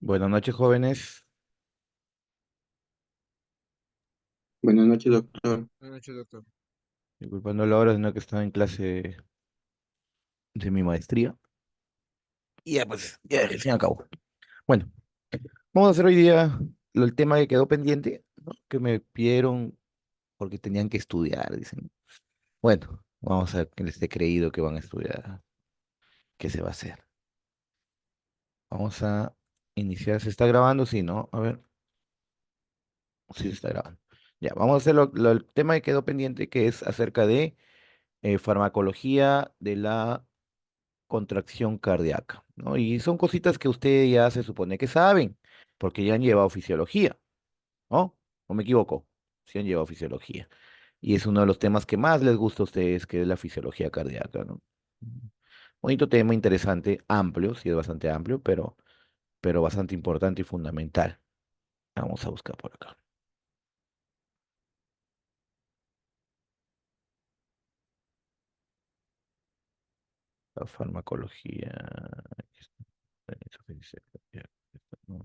Buenas noches, jóvenes. Buenas noches, doctor. Buenas noches, doctor. Disculpando la hora, sino que estaba en clase de mi maestría. Y ya, pues, ya recién acabo. Bueno, vamos a hacer hoy día el tema que quedó pendiente, ¿no? Que me pidieron porque tenían que estudiar, dicen. Bueno, vamos a ver que les esté creído que van a estudiar. ¿Qué se va a hacer? Vamos a iniciar. ¿Se está grabando? Sí, ¿no? A ver, sí se está grabando. Ya, vamos a hacer el tema que quedó pendiente, que es acerca de farmacología de la contracción cardíaca, ¿no? Y son cositas que usted ya se supone que saben, porque ya han llevado fisiología, ¿no? ¿O me equivoco? Sí han llevado fisiología. Y es uno de los temas que más les gusta a ustedes, que es la fisiología cardíaca, ¿no? Ujú. Bonito tema, interesante, amplio, sí es bastante amplio, pero bastante importante y fundamental. Vamos a buscar por acá. La farmacología. Aquí está, insuficiencia cardíaca, ¿no?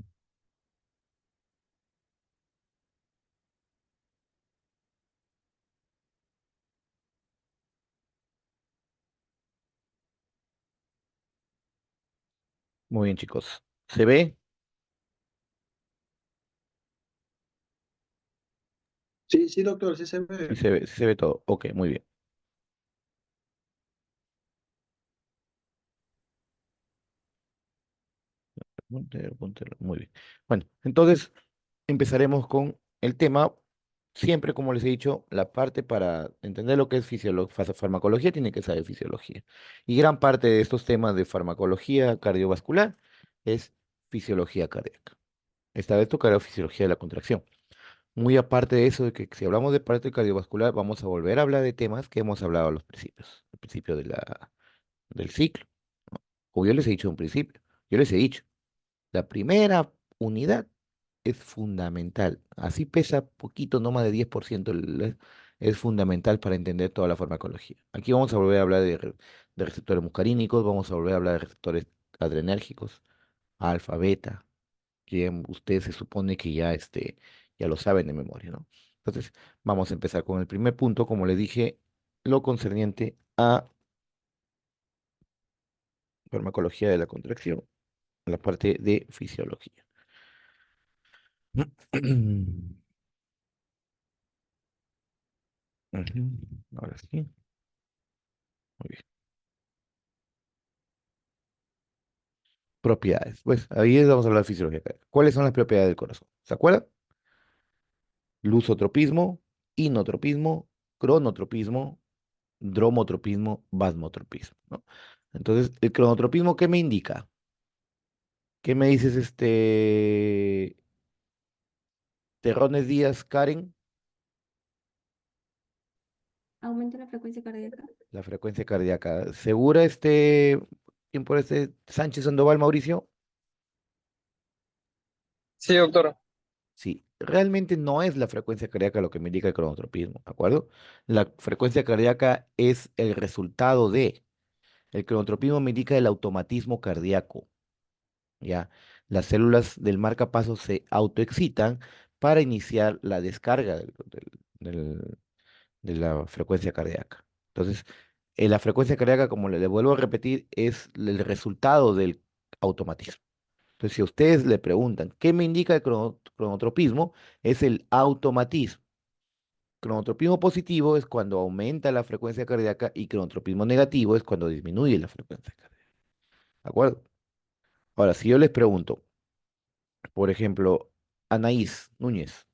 Muy bien, chicos. ¿Se ve? Sí, sí, doctor, sí se ve. Sí se ve todo. Ok, muy bien. Puntero, puntero, muy bien. Bueno, entonces empezaremos con el tema. Siempre, como les he dicho, la parte para entender lo que es farmacología tiene que saber fisiología. Y gran parte de estos temas de farmacología cardiovascular es fisiología cardíaca. Esta vez tocará fisiología de la contracción. Muy aparte de eso, de que si hablamos de parte cardiovascular, vamos a volver a hablar de temas que hemos hablado al principio del ciclo. Como yo les he dicho en un principio, yo les he dicho. La primera unidad es fundamental. Así pesa poquito, no más de 10%, es fundamental para entender toda la farmacología. Aquí vamos a volver a hablar de receptores muscarínicos, vamos a volver a hablar de receptores adrenérgicos, alfa, beta, que usted se supone que ya, ya lo saben de memoria, ¿no? Entonces, vamos a empezar con el primer punto, como le dije, lo concerniente a farmacología de la contracción, la parte de fisiología. Ujú. Ahora sí, muy bien. Propiedades. Pues ahí vamos a hablar de fisiología cardíaca. ¿Cuáles son las propiedades del corazón? ¿Se acuerdan? Lusotropismo, inotropismo, cronotropismo, dromotropismo, vasmotropismo, ¿no? Entonces, el cronotropismo, ¿qué me indica? ¿Qué me dices, Terrones Díaz, Karen? Aumenta la frecuencia cardíaca. La frecuencia cardíaca. ¿Segura quién por Sánchez Sandoval, Mauricio? Sí, doctor. Sí, realmente no es la frecuencia cardíaca lo que me indica el cronotropismo, ¿de acuerdo? La frecuencia cardíaca es el resultado de. El cronotropismo me indica el automatismo cardíaco, ¿ya? Las células del marcapasos se autoexcitan para iniciar la descarga del- de la frecuencia cardíaca. Entonces, la frecuencia cardíaca, como le vuelvo a repetir, es el resultado del automatismo. Entonces, si a ustedes le preguntan, ¿qué me indica el cronotropismo? Es el automatismo. Cronotropismo positivo es cuando aumenta la frecuencia cardíaca y cronotropismo negativo es cuando disminuye la frecuencia cardíaca. ¿De acuerdo? Ahora, si yo les pregunto, por ejemplo, Anaís Núñez,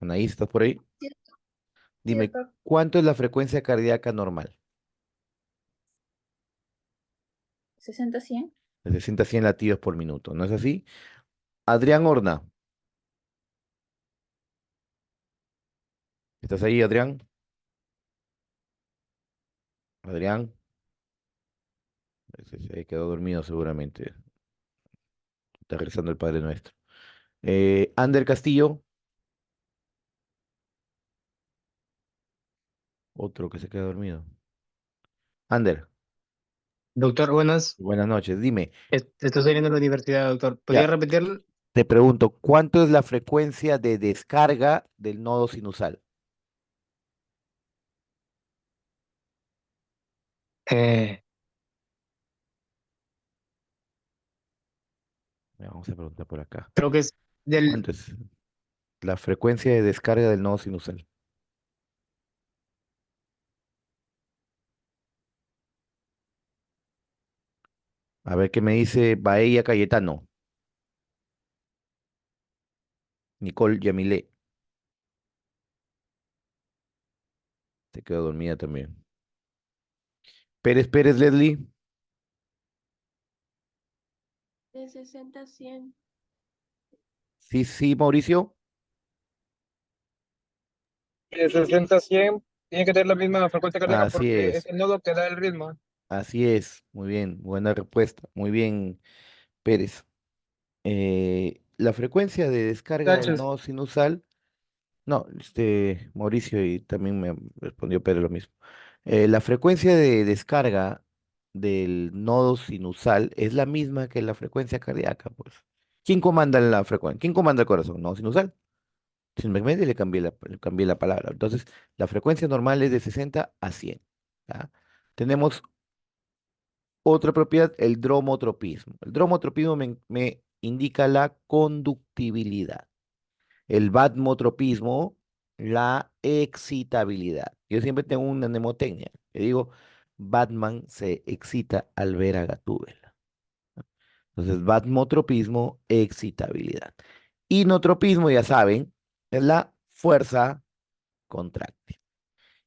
Anaís, ¿estás por ahí? Cierto, Dime, cierto. ¿cuánto es la frecuencia cardíaca normal? 60-100. De 60 a 100 latidos por minuto, ¿no es así? Adrián Horna, ¿estás ahí, Adrián? Adrián, se quedó dormido seguramente. Está rezando el Padre Nuestro. Ander Castillo, otro que se queda dormido. Ander, Doctor, buenas. Buenas noches. Dime, Estoy saliendo de la universidad, doctor. ¿Podría ya, repetir? te pregunto, ¿cuánto es la frecuencia de descarga del nodo sinusal? Eh, Vamos a preguntar por acá. Creo que es del... ¿Cuánto es la frecuencia de descarga del nodo sinusal? A ver qué me dice Baella Cayetano, Nicole Yamilé. Se quedó dormida también. Pérez Pérez Leslie. De 60 a 100. Sí, sí, Mauricio. De 60 a 100 tiene que tener la misma frecuencia cardíaca Así porque es es, el nodo que da el ritmo. así es. Muy bien, buena respuesta. Muy bien, Pérez. La frecuencia de descarga del Gracias. nodo sinusal. No, Mauricio y también me respondió Pedro lo mismo. La frecuencia de descarga del nodo sinusal es la misma que la frecuencia cardíaca, pues. ¿Quién comanda la frecuencia? ¿Quién comanda el corazón? Nodo sinusal. Simplemente le cambié la palabra. Entonces, la frecuencia normal es de 60 a 100. ¿Ya? Tenemos otra propiedad, el dromotropismo. El dromotropismo me indica la conductibilidad. El batmotropismo, la excitabilidad. Yo siempre tengo una mnemotecnia, que digo, Batman se excita al ver a Gatúbela. Entonces, batmotropismo, excitabilidad. Inotropismo, ya saben, es la fuerza contráctil.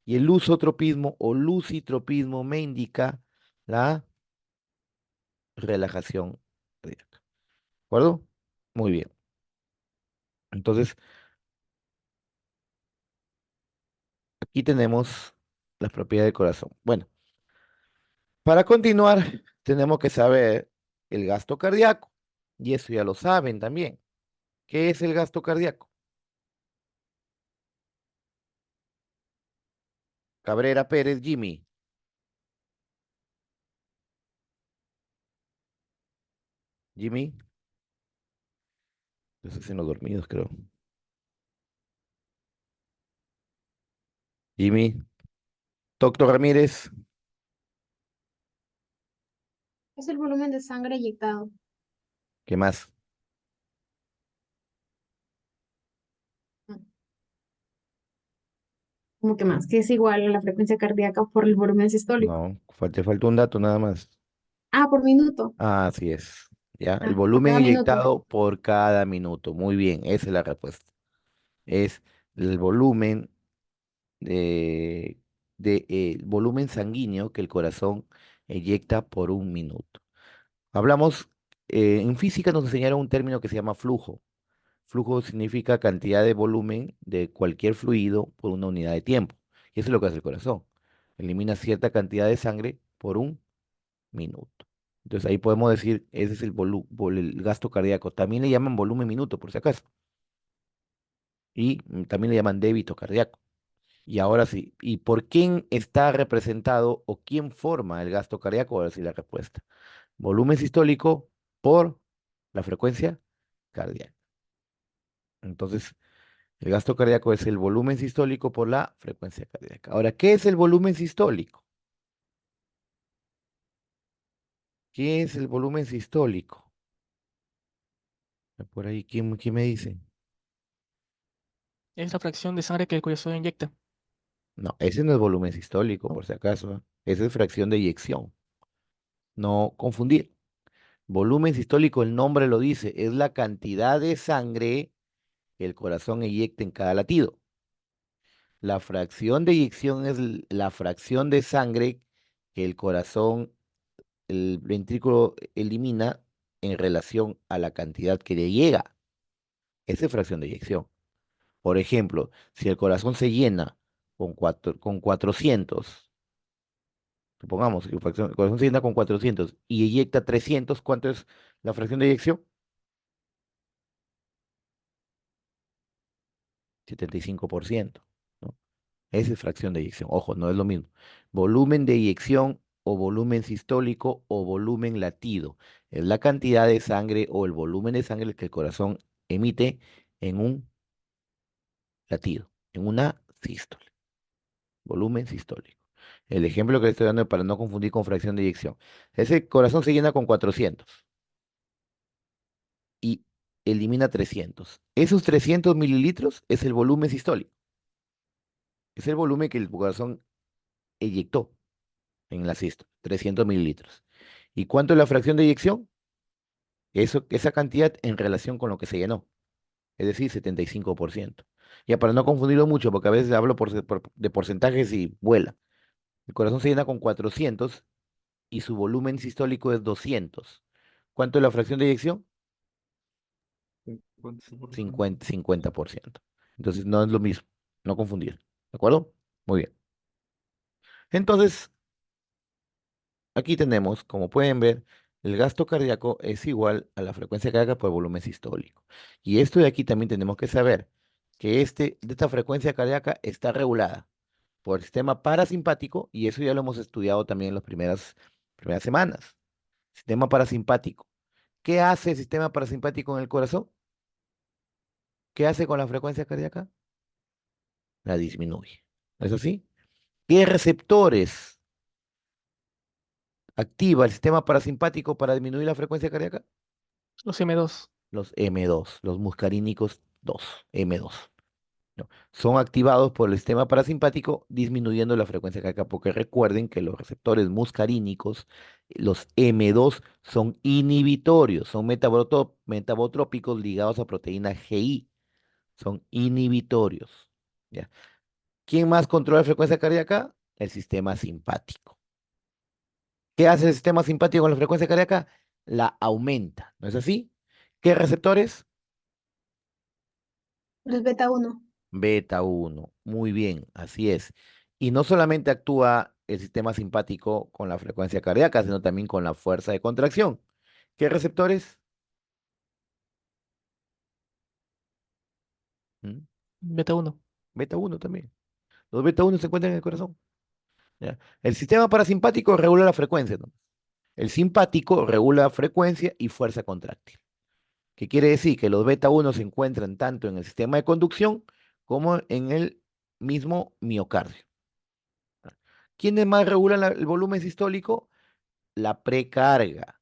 Y el lusotropismo o lucitropismo me indica la relajación cardíaca. ¿De acuerdo? Muy bien. Entonces, aquí tenemos las propiedades del corazón. Bueno. Para continuar, tenemos que saber el gasto cardíaco. Y eso ya lo saben también. ¿Qué es el gasto cardíaco? Cabrera Pérez, Jimmy. Jimmy, los hacen los dormidos, creo. Jimmy, doctor Ramírez, Es el volumen de sangre inyectado. ¿qué más? Mm. ¿Cómo que más? Que es igual a la frecuencia cardíaca por el volumen sistólico. No, te falta un dato nada más. Ah, por minuto. Ah, así es. Ya, el Ah, por volumen cada minuto. inyectado por cada minuto. Muy bien, esa es la respuesta. Es el volumen volumen sanguíneo que el corazón eyecta por un minuto. Hablamos, en física nos enseñaron un término que se llama flujo. Flujo significa cantidad de volumen de cualquier fluido por una unidad de tiempo. Y eso es lo que hace el corazón. Elimina cierta cantidad de sangre por un minuto. Entonces ahí podemos decir, ese es el gasto cardíaco. También le llaman volumen minuto, por si acaso. Y también le llaman débito cardíaco. Y ahora sí, ¿y por quién está representado o quién forma el gasto cardíaco? Ahora sí la respuesta. Volumen sistólico por la frecuencia cardíaca. Entonces, el gasto cardíaco es el volumen sistólico por la frecuencia cardíaca. Ahora, ¿qué es el volumen sistólico? ¿Qué es el volumen sistólico? Por ahí, ¿quién me dice? Es la fracción de sangre que el corazón inyecta. No, ese no es volumen sistólico, ¿No? por si acaso. Esa es fracción de eyección. No confundir. Volumen sistólico, el nombre lo dice, es la cantidad de sangre que el corazón eyecta en cada latido. La fracción de eyección es la fracción de sangre que el corazón, el ventrículo elimina en relación a la cantidad que le llega. Esa es fracción de eyección. Por ejemplo, si el corazón se llena con 400, supongamos que el corazón se llena con 400 y eyecta 300, ¿cuánto es la fracción de eyección? 75%, ¿no? Esa es fracción de eyección. Ojo, no es lo mismo. Volumen de eyección o volumen sistólico o volumen latido. Es la cantidad de sangre o el volumen de sangre que el corazón emite en un latido, en una sístole. Volumen sistólico. El ejemplo que le estoy dando es para no confundir con fracción de eyección. Ese corazón se llena con 400 y elimina 300. Esos 300 mililitros es el volumen sistólico. Es el volumen que el corazón eyectó en la sístole, 300 mililitros. ¿Y cuánto es la fracción de eyección? Eso, esa cantidad en relación con lo que se llenó, es decir, 75%. Ya para no confundirlo mucho, porque a veces hablo de porcentajes y vuela. El corazón se llena con 400 y su volumen sistólico es 200. ¿Cuánto es la fracción de eyección? 50%. Entonces no es lo mismo, no confundir. ¿De acuerdo? Muy bien. Entonces, aquí tenemos, como pueden ver, el gasto cardíaco es igual a la frecuencia cardíaca por volumen sistólico. Y esto de aquí también tenemos que saber que de esta frecuencia cardíaca está regulada por el sistema parasimpático, y eso ya lo hemos estudiado también en las primeras semanas. Sistema parasimpático. ¿Qué hace el sistema parasimpático en el corazón? ¿Qué hace con la frecuencia cardíaca? La disminuye. ¿No es así? ¿Qué receptores activa el sistema parasimpático para disminuir la frecuencia cardíaca? Los M2. Los M2, los muscarínicos 2, M2. ¿No? Son activados por el sistema parasimpático disminuyendo la frecuencia cardíaca, porque recuerden que los receptores muscarínicos, los M2, son inhibitorios, son metabotrópicos ligados a proteína GI, son inhibitorios. ¿Ya? ¿Quién más controla la frecuencia cardíaca? El sistema simpático. ¿Qué hace el sistema simpático con la frecuencia cardíaca? La aumenta, ¿no es así? ¿Qué receptores? Los beta uno. Beta uno, muy bien, así es. Y no solamente actúa el sistema simpático con la frecuencia cardíaca, sino también con la fuerza de contracción. ¿Qué receptores? ¿Mm? Beta 1. Beta uno también. Los beta uno se encuentran en el corazón. ¿Ya? El sistema parasimpático regula la frecuencia, ¿no? El simpático regula frecuencia y fuerza contráctil. ¿Qué quiere decir? Que los beta uno se encuentran tanto en el sistema de conducción como en el mismo miocardio. ¿Quiénes más regulan el volumen sistólico? La precarga,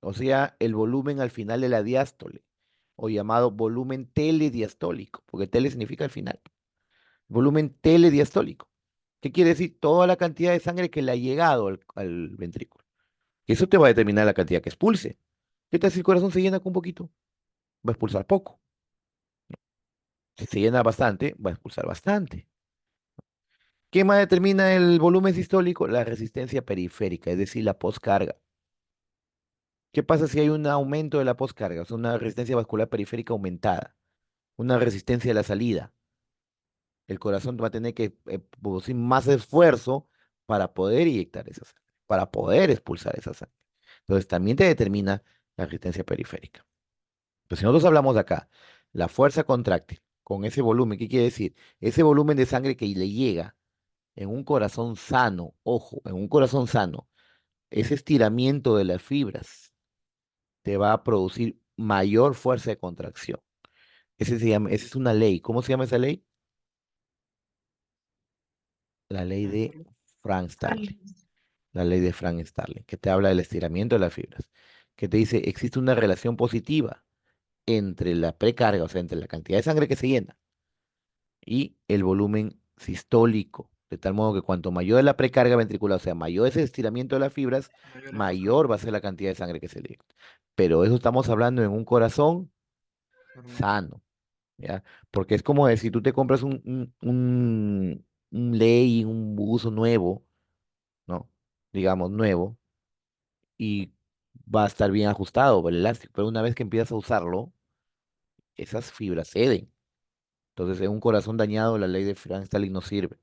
o sea, el volumen al final de la diástole, o llamado volumen telediastólico, porque tele significa al final. Volumen telediastólico. ¿Qué quiere decir? Toda la cantidad de sangre que le ha llegado al ventrículo. Eso te va a determinar la cantidad que expulse. ¿Qué tal si el corazón se llena con un poquito? Va a expulsar poco. Si se llena bastante, va a expulsar bastante. ¿Qué más determina el volumen sistólico? La resistencia periférica, es decir, la poscarga. ¿Qué pasa si hay un aumento de la poscarga? O sea, una resistencia vascular periférica aumentada, una resistencia a la salida. El corazón va a tener que producir más esfuerzo para poder inyectar esa sangre, para poder expulsar esa sangre. Entonces, también te determina la resistencia periférica. Pues si nosotros hablamos de acá, la fuerza contráctil con ese volumen, ¿qué quiere decir? Ese volumen de sangre que le llega en un corazón sano, ojo, en un corazón sano, ese estiramiento de las fibras te va a producir mayor fuerza de contracción. Esa es una ley. ¿Cómo se llama esa ley? La ley de Frank-Starling. La ley de Frank-Starling, que te habla del estiramiento de las fibras, que te dice, existe una relación positiva entre la precarga, o sea, entre la cantidad de sangre que se llena y el volumen sistólico, de tal modo que cuanto mayor es la precarga ventricular, o sea, mayor es el estiramiento de las fibras, mayor va a ser la cantidad de sangre que se le. Pero eso estamos hablando en un corazón sano, ¿ya? Porque es como decir, tú te compras un Ley, un buzo nuevo, ¿no? Digamos, nuevo, y va a estar bien ajustado por el elástico, pero una vez que empiezas a usarlo, esas fibras ceden. Entonces, en un corazón dañado, la ley de Frank-Starling no sirve.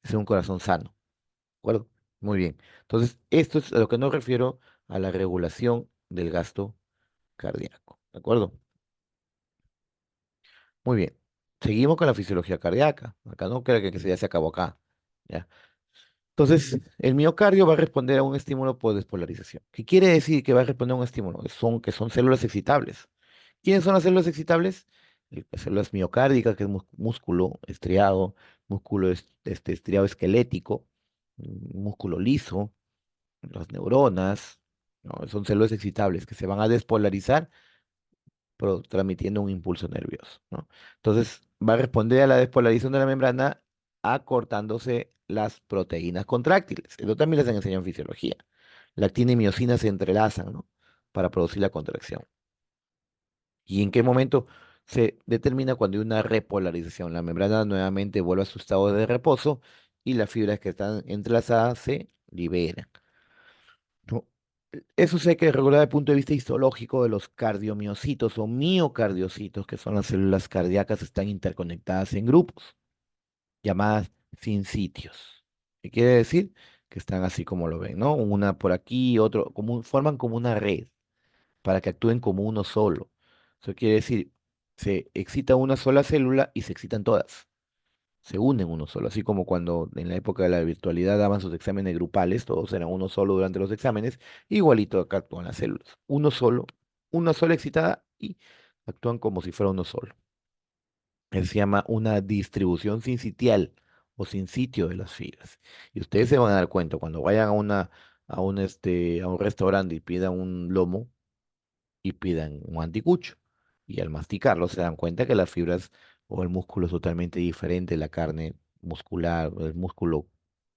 Es un corazón sano, ¿de acuerdo? Muy bien. Entonces, esto es a lo que nos refiero a la regulación del gasto cardíaco, ¿de acuerdo? Muy bien. Seguimos con la fisiología cardíaca. Acá no creo que ya se acabó acá. ¿Ya? Entonces, el miocardio va a responder a un estímulo por despolarización. ¿Qué quiere decir que va a responder a un estímulo? Que son células excitables. ¿Quiénes son las células excitables? Las células miocárdicas, que es músculo estriado, músculo estriado esquelético, músculo liso, las neuronas, ¿no? Son células excitables que se van a despolarizar transmitiendo un impulso nervioso, ¿no? Entonces, va a responder a la despolarización de la membrana acortándose las proteínas contráctiles. Esto también les han enseñado en fisiología. Lactina y miosina se entrelazan, ¿no? Para producir la contracción. ¿Y en qué momento se determina cuando hay una repolarización? La membrana nuevamente vuelve a su estado de reposo y las fibras que están entrelazadas se liberan, ¿no? Eso se hay que regular desde el punto de vista histológico de los cardiomiocitos o miocardiocitos, que son las células cardíacas, están interconectadas en grupos, llamadas sincitios. ¿Qué quiere decir? Que están así como lo ven, ¿no? Una por aquí, otro, forman como una red para que actúen como uno solo. Eso quiere decir, se excita una sola célula y se excitan todas. Se unen uno solo, así como cuando en la época de la virtualidad daban sus exámenes grupales, todos eran uno solo durante los exámenes, igualito acá actúan las células, uno solo, una sola excitada y actúan como si fuera uno solo. Eso se llama una distribución sincitial o sincitio de las fibras. Y ustedes se van a dar cuenta cuando vayan a un restaurante y pidan un lomo y pidan un anticucho. Y al masticarlo se dan cuenta que las fibras o el músculo es totalmente diferente, la carne muscular, o el músculo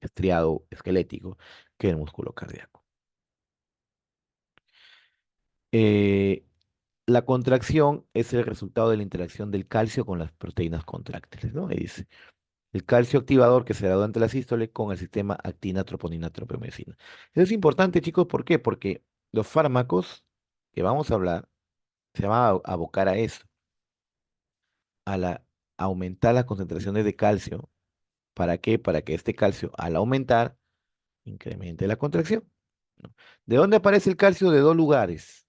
estriado esquelético, que el músculo cardíaco. Eh, la contracción es el resultado de la interacción del calcio con las proteínas contráctiles, ¿no? Ahí dice, el calcio activador que se da durante la sístole con el sistema actina, troponina, tropiomiosina. Eso es importante, chicos, ¿por qué? Porque los fármacos que vamos a hablar se van a abocar a eso, aumentar las concentraciones de calcio. ¿Para qué? Para que este calcio, al aumentar, incremente la contracción, ¿no? ¿De dónde aparece el calcio? De dos lugares.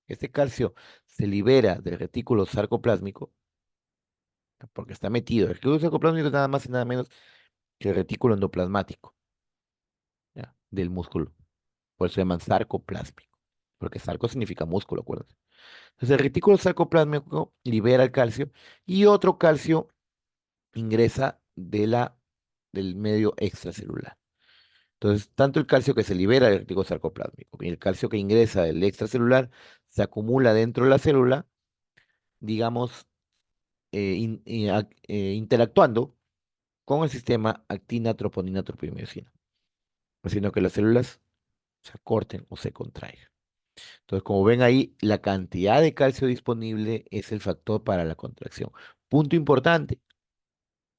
Este calcio se libera del retículo sarcoplásmico, porque está metido. El retículo sarcoplásmico es nada más y nada menos que el retículo endoplasmático, ¿ya? Del músculo. Por eso se llaman sarcoplásmico, porque sarco significa músculo, acuérdense. Entonces el retículo sarcoplásmico libera el calcio y otro calcio ingresa del medio extracelular. Entonces, tanto el calcio que se libera del retículo sarcoplásmico y el calcio que ingresa del extracelular se acumula dentro de la célula, digamos, interactuando con el sistema actina, troponina, tropimiosina, haciendo que las células se acorten o se contraigan. Entonces, como ven ahí, la cantidad de calcio disponible es el factor para la contracción. Punto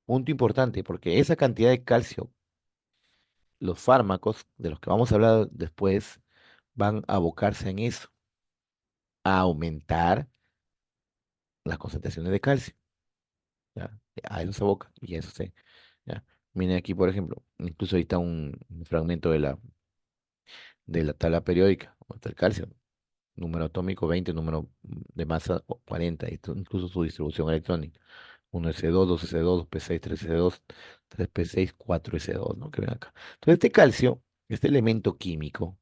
punto importante, porque esa cantidad de calcio, los fármacos de los que vamos a hablar después, van a abocarse en eso, a aumentar las concentraciones de calcio, ¿ya? A eso se aboca y eso se, ¿ya? Miren aquí, por ejemplo, incluso ahí está un fragmento de la tabla periódica, donde está el calcio, número atómico 20, número de masa 40, incluso su distribución electrónica. 1s2, 2s2, 2p6, 3s2, 3p6, 4s2, ¿no? Que ven acá. Entonces, este calcio, este elemento químico,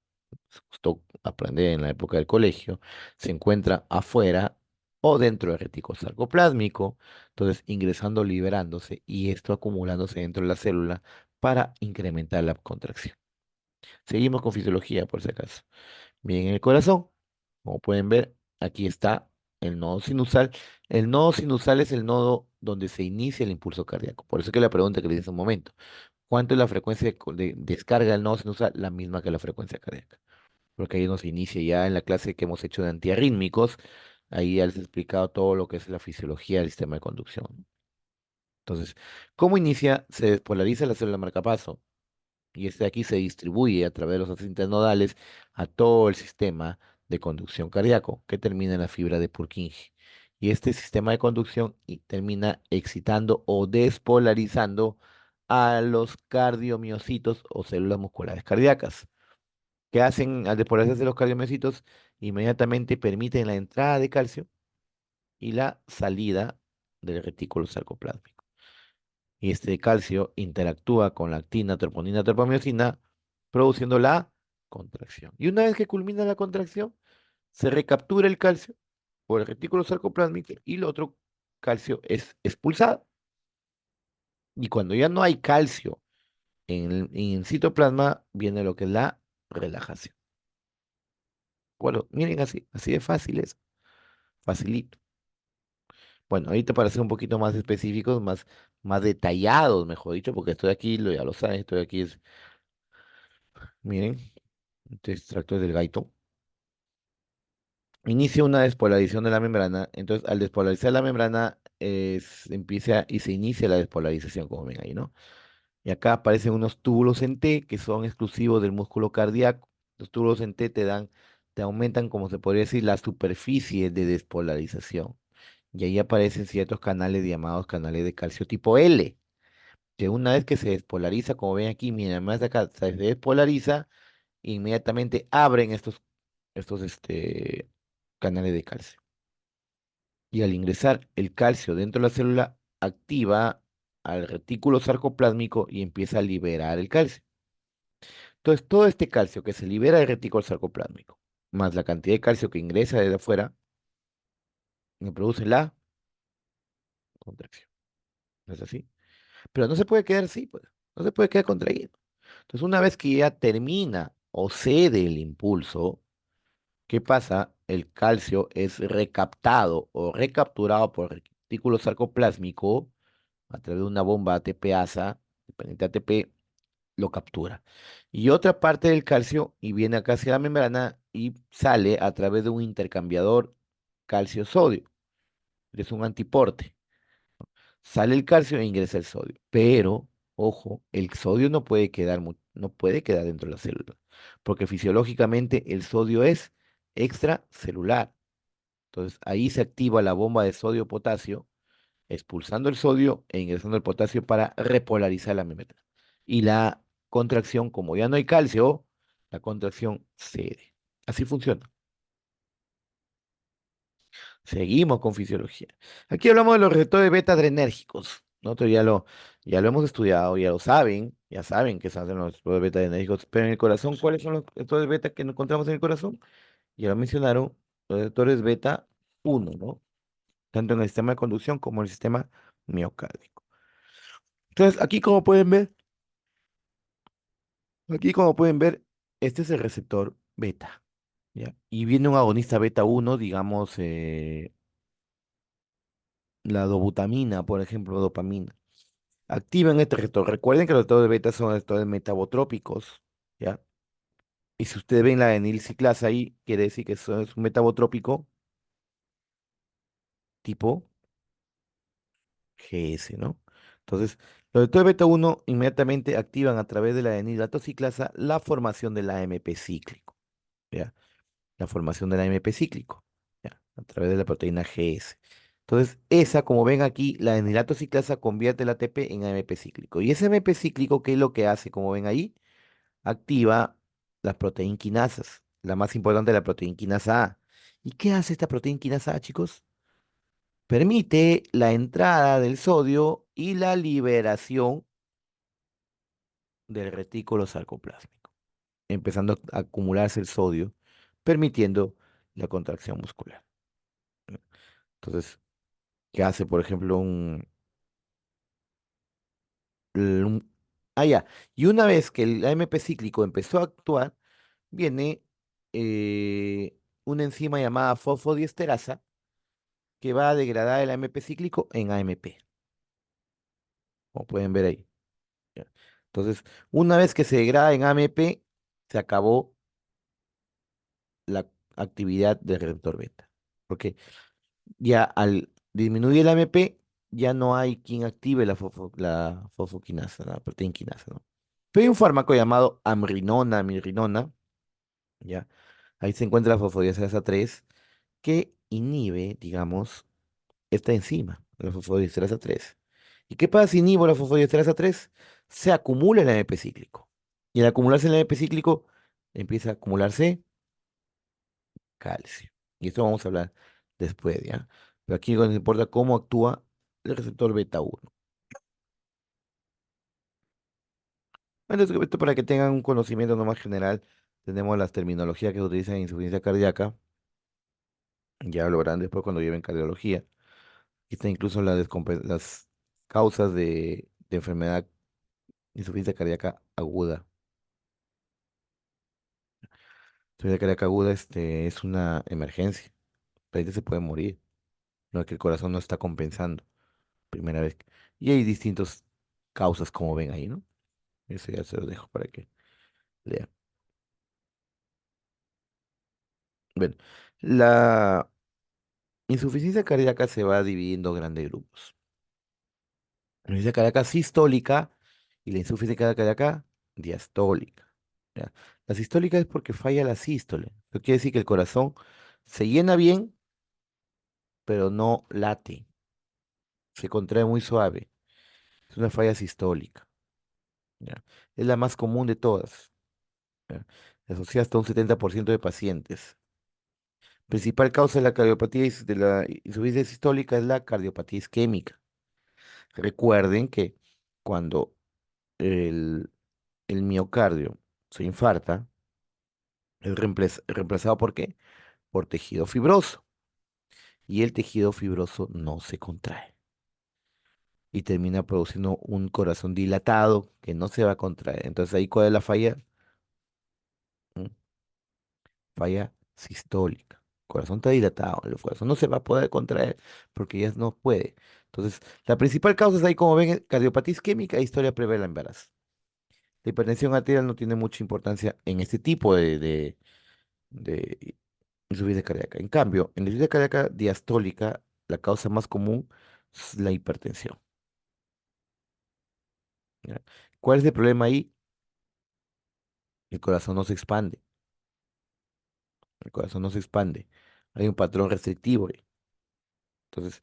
justo aprender en la época del colegio, se encuentra afuera o dentro del retículo sarcoplásmico, entonces ingresando, liberándose y esto acumulándose dentro de la célula para incrementar la contracción. Seguimos con fisiología, por si acaso. Bien, en el corazón, como pueden ver, aquí está el nodo sinusal. El nodo sinusal es el nodo donde se inicia el impulso cardíaco. Por eso que la pregunta que le hice hace un momento, ¿cuánto es la frecuencia de descarga del nodo sinusal? La misma que la frecuencia cardíaca, porque ahí nos inicia ya en la clase que hemos hecho de antiarrítmicos, ahí ya les he explicado todo lo que es la fisiología del sistema de conducción. Entonces, ¿cómo inicia? Se despolariza la célula marcapaso y este de aquí se distribuye a través de los haces internodales a todo el sistema de conducción cardíaco que termina en la fibra de Purkinje. Y este sistema de conducción termina excitando o despolarizando a los cardiomiocitos o células musculares cardíacas. ¿Qué hacen al despolarizarse los cardiomiocitos? Inmediatamente permiten la entrada de calcio y la salida del retículo sarcoplásmico. y este calcio interactúa con la actina, troponina, tropamiosina, produciendo la contracción. Y una vez que culmina la contracción, se recaptura el calcio por el retículo sarcoplásmico y el otro calcio es expulsado. Y cuando ya no hay calcio en el citoplasma, viene lo que es la relajación. Bueno, miren así de fácil es, facilito. Bueno, ahorita para ser un poquito más específicos, más detallados, mejor dicho, porque estoy aquí, ya lo saben, estoy aquí, miren, este extracto es del gaito. Inicia una despolarización de la membrana, entonces al despolarizar la membrana empieza y se inicia la despolarización, como ven ahí, ¿no? Y acá aparecen unos túbulos en T que son exclusivos del músculo cardíaco. Los túbulos en T te aumentan, como se podría decir, la superficie de despolarización. Y ahí aparecen ciertos canales llamados canales de calcio tipo L, que una vez que se despolariza, como ven aquí, miren, más de acá se despolariza, inmediatamente abren estos canales de calcio. Y al ingresar el calcio dentro de la célula, activa al retículo sarcoplásmico y empieza a liberar el calcio. Entonces, todo este calcio que se libera del retículo sarcoplásmico, más la cantidad de calcio que ingresa desde afuera, me produce la contracción. ¿No es así? Pero no se puede quedar así, pues. No se puede quedar contraído. Entonces, una vez que ya termina o cede el impulso, ¿qué pasa? El calcio es recaptado o recapturado por el retículo sarcoplásmico a través de una bomba ATP-ASA, dependiente ATP, lo captura. Y otra parte del calcio y viene acá hacia la membrana y sale a través de un intercambiador calcio-sodio, que es un antiporte. Sale el calcio e ingresa el sodio. Pero, ojo, el sodio no puede quedar dentro de la célula, porque fisiológicamente el sodio es extracelular. Entonces ahí se activa la bomba de sodio-potasio, expulsando el sodio e ingresando el potasio para repolarizar la membrana. Y la contracción, como ya no hay calcio, la contracción cede. Así funciona. Seguimos con fisiología. Aquí hablamos de los receptores beta adrenérgicos. Nosotros ya lo hemos estudiado, ya saben que se hacen los receptores beta adrenérgicos, pero en el corazón, ¿cuáles son los receptores beta que encontramos en el corazón? Ya lo mencionaron, los receptores beta 1, ¿no? Tanto en el sistema de conducción como en el sistema miocárdico. Entonces, aquí como pueden ver, este es el receptor beta, ¿ya? Y viene un agonista beta 1, digamos, la dobutamina, por ejemplo, dopamina. Activan este receptor. Recuerden que los receptores beta son receptores metabotrópicos, ¿ya? Y si ustedes ven la adenilciclasa ahí, quiere decir que eso es un metabotrópico tipo GS, ¿no? Entonces, los receptores beta 1 inmediatamente activan a través de la adenilatoxiclasa la formación del AMP cíclico, ¿ya? La formación del AMP cíclico, ¿ya? A través de la proteína GS. Entonces, esa, como ven aquí, la enilatociclasa convierte el ATP en AMP cíclico. Y ese AMP cíclico, ¿qué es lo que hace? Como ven ahí, activa las proteinquinasas. La más importante, la proteinquinasa A. ¿Y qué hace esta proteinquinasa A, chicos? Permite la entrada del sodio y la liberación del retículo sarcoplásmico, empezando a acumularse el sodio, permitiendo la contracción muscular. Entonces, ¿qué hace, por ejemplo, un- Ah, ya. Y una vez que el AMP cíclico empezó a actuar, viene una enzima llamada fosfodiesterasa que va a degradar el AMP cíclico en AMP, como pueden ver ahí. ¿Ya? Entonces, una vez que se degrada en AMP, se acabó la actividad del receptor beta. Porque ya al disminuir el AMP, ya no hay quien active la fosfoquinasa, la proteína quinasa, ¿no? Pero hay un fármaco llamado amrinona, ¿ya? Ahí se encuentra la fosfodiesterasa 3, que inhibe, digamos, esta enzima, la fosfodiesterasa 3. ¿Y qué pasa si inhibo la fosfodiesterasa 3? Se acumula el AMP cíclico. Y al acumularse el AMP cíclico, empieza a acumularse calcio. Y esto vamos a hablar después, ¿ya? Pero aquí nos importa cómo actúa el receptor beta 1. Entonces, esto para que tengan un conocimiento no más general, tenemos las terminologías que se utilizan en insuficiencia cardíaca, ya lo verán después cuando lleven cardiología. Aquí está incluso las causas de enfermedad insuficiencia cardíaca aguda. Insuficiencia cardíaca aguda es una emergencia. La gente se puede morir, no es que el corazón no está compensando, primera vez. Y hay distintas causas, como ven ahí, ¿no? Eso ya se los dejo para que lean. Bueno, la insuficiencia cardíaca se va dividiendo en grandes grupos. La insuficiencia cardíaca sistólica y la insuficiencia cardíaca diastólica. ¿Ya? La sistólica es porque falla la sístole. Eso quiere decir que el corazón se llena bien, pero no late, se contrae muy suave. Es una falla sistólica. ¿Ya? Es la más común de todas. ¿Ya? Se asocia hasta un 70% de pacientes. Principal causa de la cardiopatía de la insuficiencia sistólica es la cardiopatía isquémica. Recuerden que cuando el, el miocardio se infarta, es reemplazado ¿por qué? Por tejido fibroso. Y el tejido fibroso no se contrae. Y termina produciendo un corazón dilatado que no se va a contraer. Entonces ahí ¿cuál es la falla? ¿Mm? Falla sistólica. El corazón está dilatado, el corazón no se va a poder contraer porque ya no puede. Entonces, la principal causa es ahí, como ven, cardiopatía isquémica e historia previa al embarazo. La hipertensión arterial no tiene mucha importancia en este tipo de insuficiencia cardíaca. En cambio, en la insuficiencia cardíaca diastólica, la causa más común es la hipertensión. ¿Ya? ¿Cuál es el problema ahí? El corazón no se expande. El corazón no se expande. Hay un patrón restrictivo ahí. Entonces,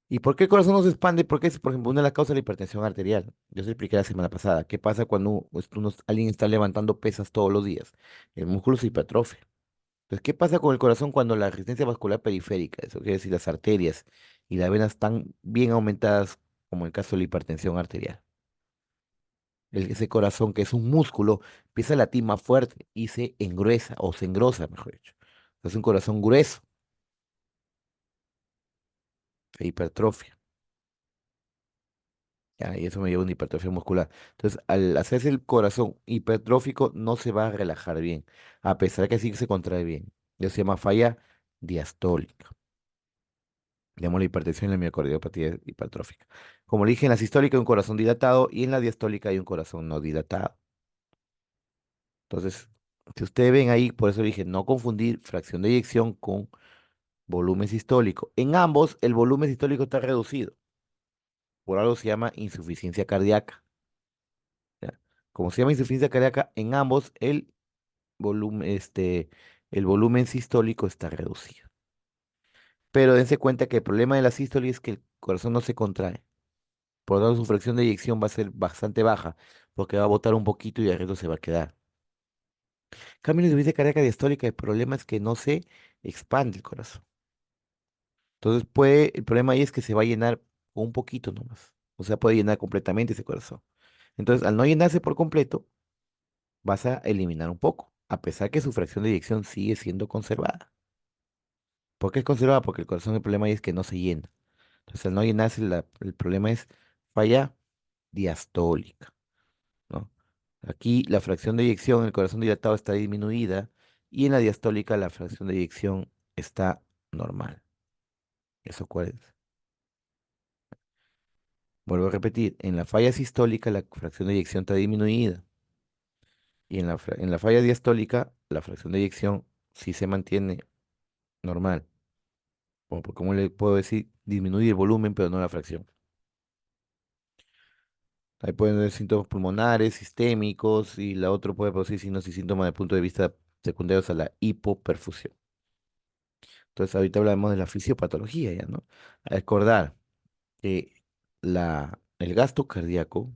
¿y por qué el corazón no se expande? Porque es, por ejemplo, una de las causas de la hipertensión arterial. Yo se expliqué la semana pasada. ¿Qué pasa cuando alguien está levantando pesas todos los días? El músculo se hipertrofia. Entonces, ¿qué pasa con el corazón cuando la resistencia vascular periférica, eso quiere decir las arterias y las venas están bien aumentadas, como el caso de la hipertensión arterial? Ese corazón, que es un músculo, empieza a latir más fuerte y se engruesa, o se engrosa, mejor dicho. Es un corazón grueso, se hipertrofia. Ya, y eso me lleva a una hipertrofia muscular. Entonces, al hacerse el corazón hipertrófico, no se va a relajar bien, a pesar que sí se contrae bien. Eso se llama falla diastólica. Llamamos la hipertensión y la miocardiopatía hipertrófica. Como le dije, en la sistólica hay un corazón dilatado y en la diastólica hay un corazón no dilatado. Entonces, si ustedes ven ahí, por eso dije, no confundir fracción de eyección con volumen sistólico. En ambos, el volumen sistólico está reducido. Por algo se llama insuficiencia cardíaca. ¿Ya? Como se llama insuficiencia cardíaca, en ambos volumen, el volumen sistólico está reducido. Pero dense cuenta que el problema de la sístole es que el corazón no se contrae. Por lo tanto, su fracción de eyección va a ser bastante baja, porque va a botar un poquito y el resto se va a quedar. En cambio, en la insuficiencia cardíaca diastólica, el problema es que no se expande el corazón. Entonces, el problema ahí es que se va a llenar un poquito nomás. O sea, puede llenar completamente ese corazón. Entonces, al no llenarse por completo, vas a eliminar un poco, a pesar que su fracción de eyección sigue siendo conservada. ¿Por qué es conservada? Porque el corazón, el problema ahí es que no se llena. Entonces, al no llenarse, el problema es falla diastólica, ¿no? Aquí la fracción de eyección en el corazón dilatado está disminuida y en la diastólica la fracción de eyección está normal. ¿Eso cuál es? Vuelvo a repetir, en la falla sistólica la fracción de eyección está disminuida y en la falla diastólica la fracción de eyección sí se mantiene normal. ¿Cómo le puedo decir? Disminuye el volumen, pero no la fracción. Ahí pueden haber síntomas pulmonares, sistémicos y la otra puede producir signos y síntomas desde el punto de vista secundarios a la hipoperfusión. Entonces, ahorita hablamos de la fisiopatología ya, ¿no? A recordar que el gasto cardíaco,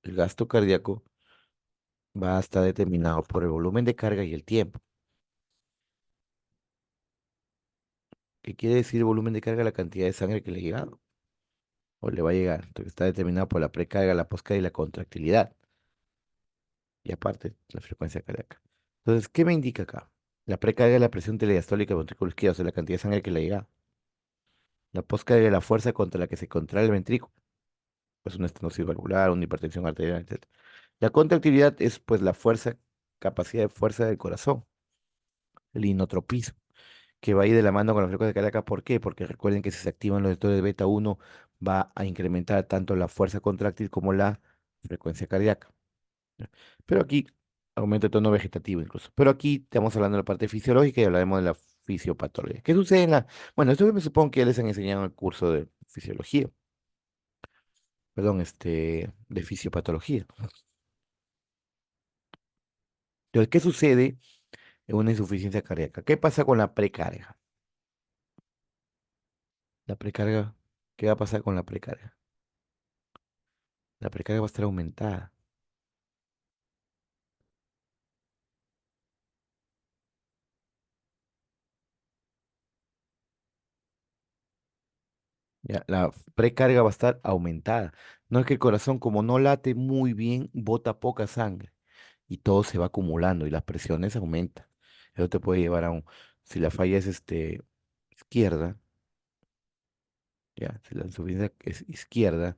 el gasto cardíaco va a estar determinado por el volumen de carga y el tiempo. ¿Qué quiere decir el volumen de carga? La cantidad de sangre que le ha llegado o le va a llegar. Entonces, está determinado por la precarga, la poscarga y la contractilidad. y aparte la frecuencia cardíaca. Entonces, ¿qué me indica acá? La precarga es la presión telediastólica del ventrículo izquierdo, o sea, la cantidad de sangre que le llega. La poscarga es la fuerza contra la que se contrae el ventrículo. Pues una estenosis valvular, una hipertensión arterial, etc. La contractividad es pues la fuerza, capacidad de fuerza del corazón, el inotropismo, que va a ir de la mano con la frecuencia cardíaca. ¿Por qué? Porque recuerden que si se activan los receptores de beta 1 va a incrementar tanto la fuerza contráctil como la frecuencia cardíaca. ¿Ya? Pero aquí aumenta el tono vegetativo incluso. Pero aquí estamos hablando de la parte fisiológica y hablaremos de la fisiopatología. ¿Qué sucede en la... Bueno, esto me supongo que ya les han enseñado en el curso de fisiología, perdón, de fisiopatología. Entonces, ¿qué sucede en una insuficiencia cardíaca? ¿Qué pasa con la precarga? La precarga, ¿qué va a pasar con la precarga? La precarga va a estar aumentada. Ya, la precarga va a estar aumentada. No es que el corazón, como no late muy bien, bota poca sangre y todo se va acumulando y las presiones aumentan. Eso te puede llevar a un, si la falla es izquierda, ya, si la insuficiencia es izquierda,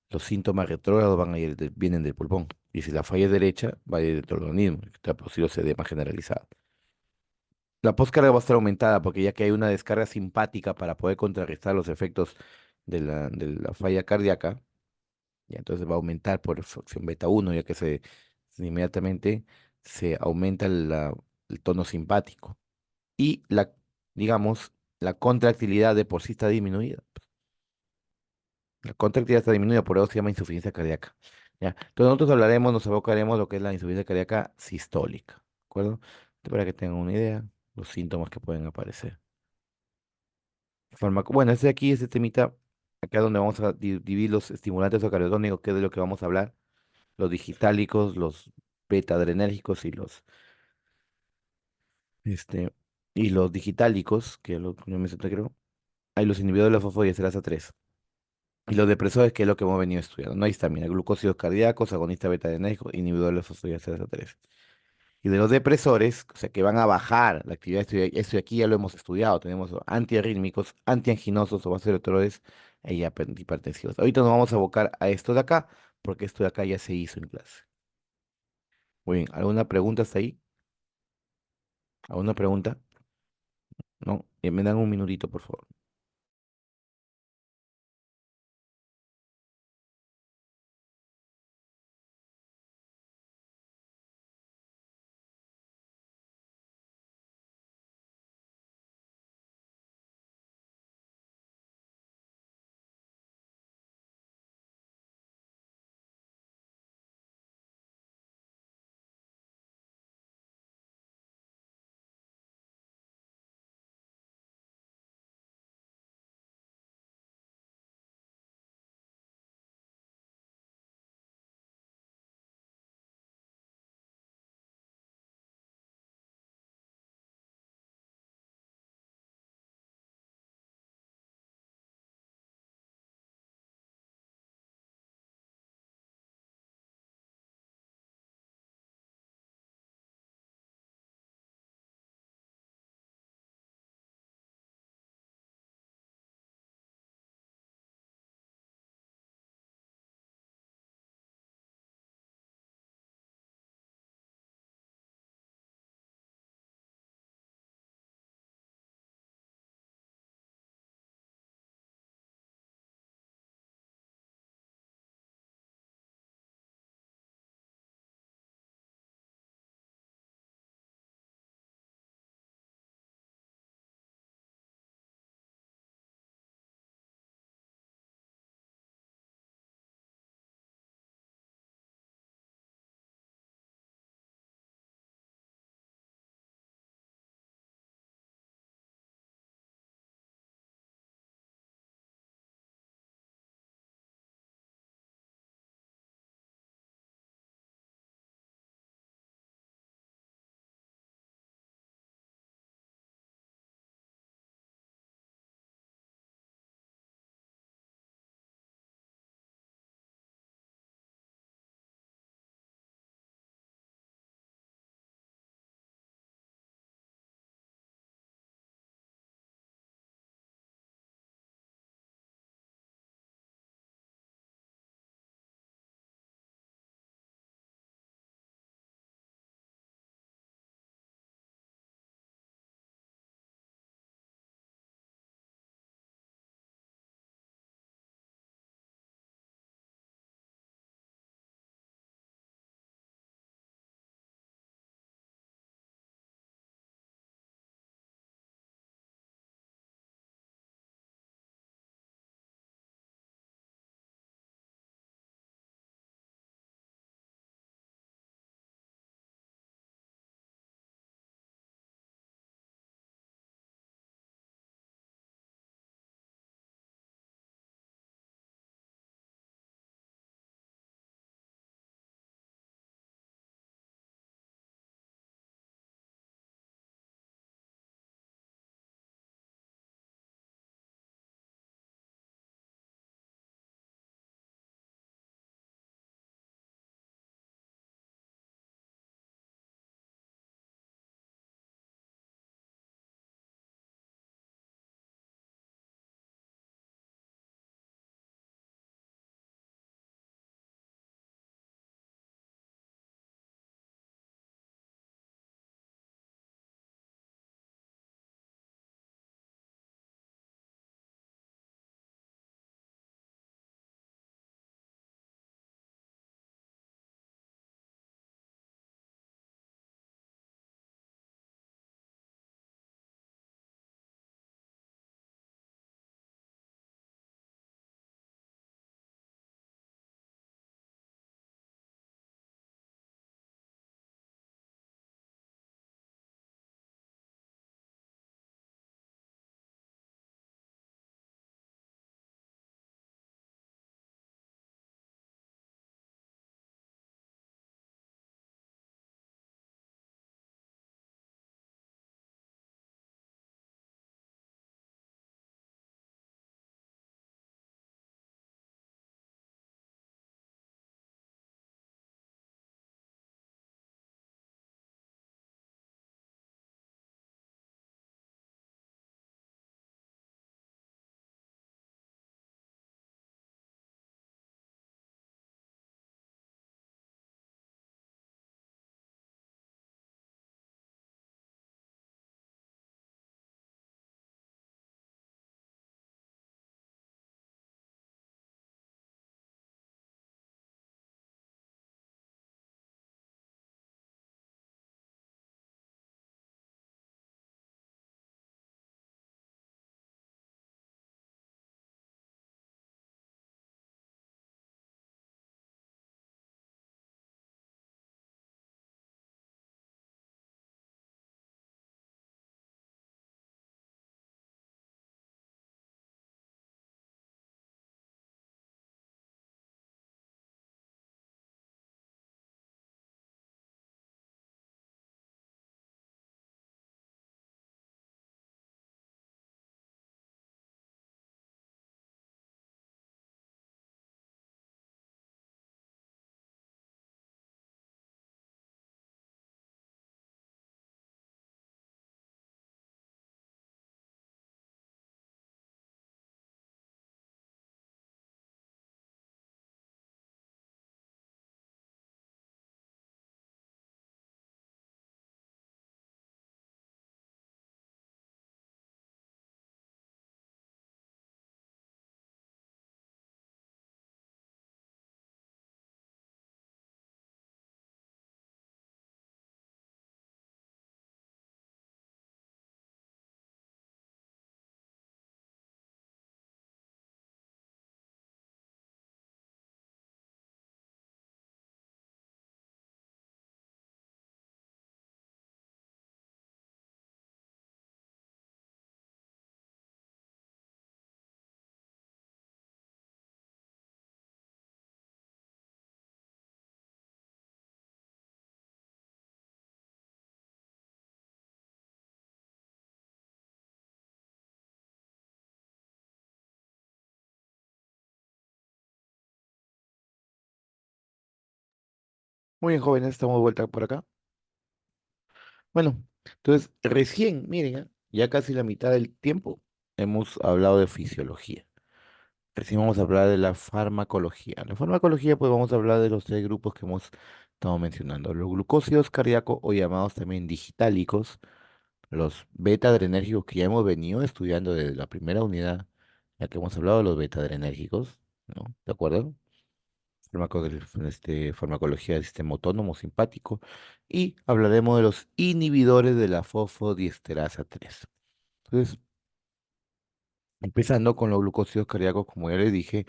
los síntomas retrógrados van a ir, vienen del pulmón. Y si la falla es derecha, va a ir del organismo, que está producido edema generalizado. La poscarga va a estar aumentada porque ya que hay una descarga simpática para poder contrarrestar los efectos de la falla cardíaca, y entonces va a aumentar por fracción beta 1 ya que inmediatamente se aumenta el tono simpático. Y digamos, la contractilidad de por sí está disminuida. La contractilidad está disminuida, por eso se llama insuficiencia cardíaca. ¿Ya? Entonces nosotros hablaremos, nos abocaremos a lo que es la insuficiencia cardíaca sistólica. ¿De acuerdo? Para que tengan una idea, los síntomas que pueden aparecer. Bueno, este de aquí, este temita, acá donde vamos a dividir los estimulantes o cardiotónicos, que es de lo que vamos a hablar, los digitálicos, los beta-adrenérgicos este, y los digitálicos, que es lo que yo mencioné, creo. Hay los inhibidores de la fosfodiesterasa 3. Y los depresores, que es lo que hemos venido estudiando. No hay histamina, glucósidos cardíacos, agonista beta-adrenérgico, inhibidores de la fosfodiesterasa 3. Y de los depresores, o sea, que van a bajar la actividad, esto de aquí ya lo hemos estudiado, tenemos antiarrítmicos, antianginosos o vasodilatadores e hipertensivos. Ahorita nos vamos a abocar a esto de acá, porque esto de acá ya se hizo en clase. Muy bien, ¿alguna pregunta hasta ahí? ¿Alguna pregunta? ¿No? Me dan un minutito, por favor. Muy bien, jóvenes, estamos de vuelta por acá. Bueno, entonces recién, miren, ya casi la mitad del tiempo hemos hablado de fisiología. Recién vamos a hablar de la farmacología. La farmacología, pues vamos a hablar de los tres grupos que hemos estado mencionando. Los glucósidos cardíacos o llamados también digitálicos, los beta-adrenérgicos que ya hemos venido estudiando desde la primera unidad, ya que hemos hablado de los beta-adrenérgicos, ¿no? ¿De acuerdo? Farmacología del sistema autónomo simpático. Y hablaremos de los inhibidores de la fosfodiesterasa 3. Entonces, empezando con los glucósidos cardíacos, como ya les dije,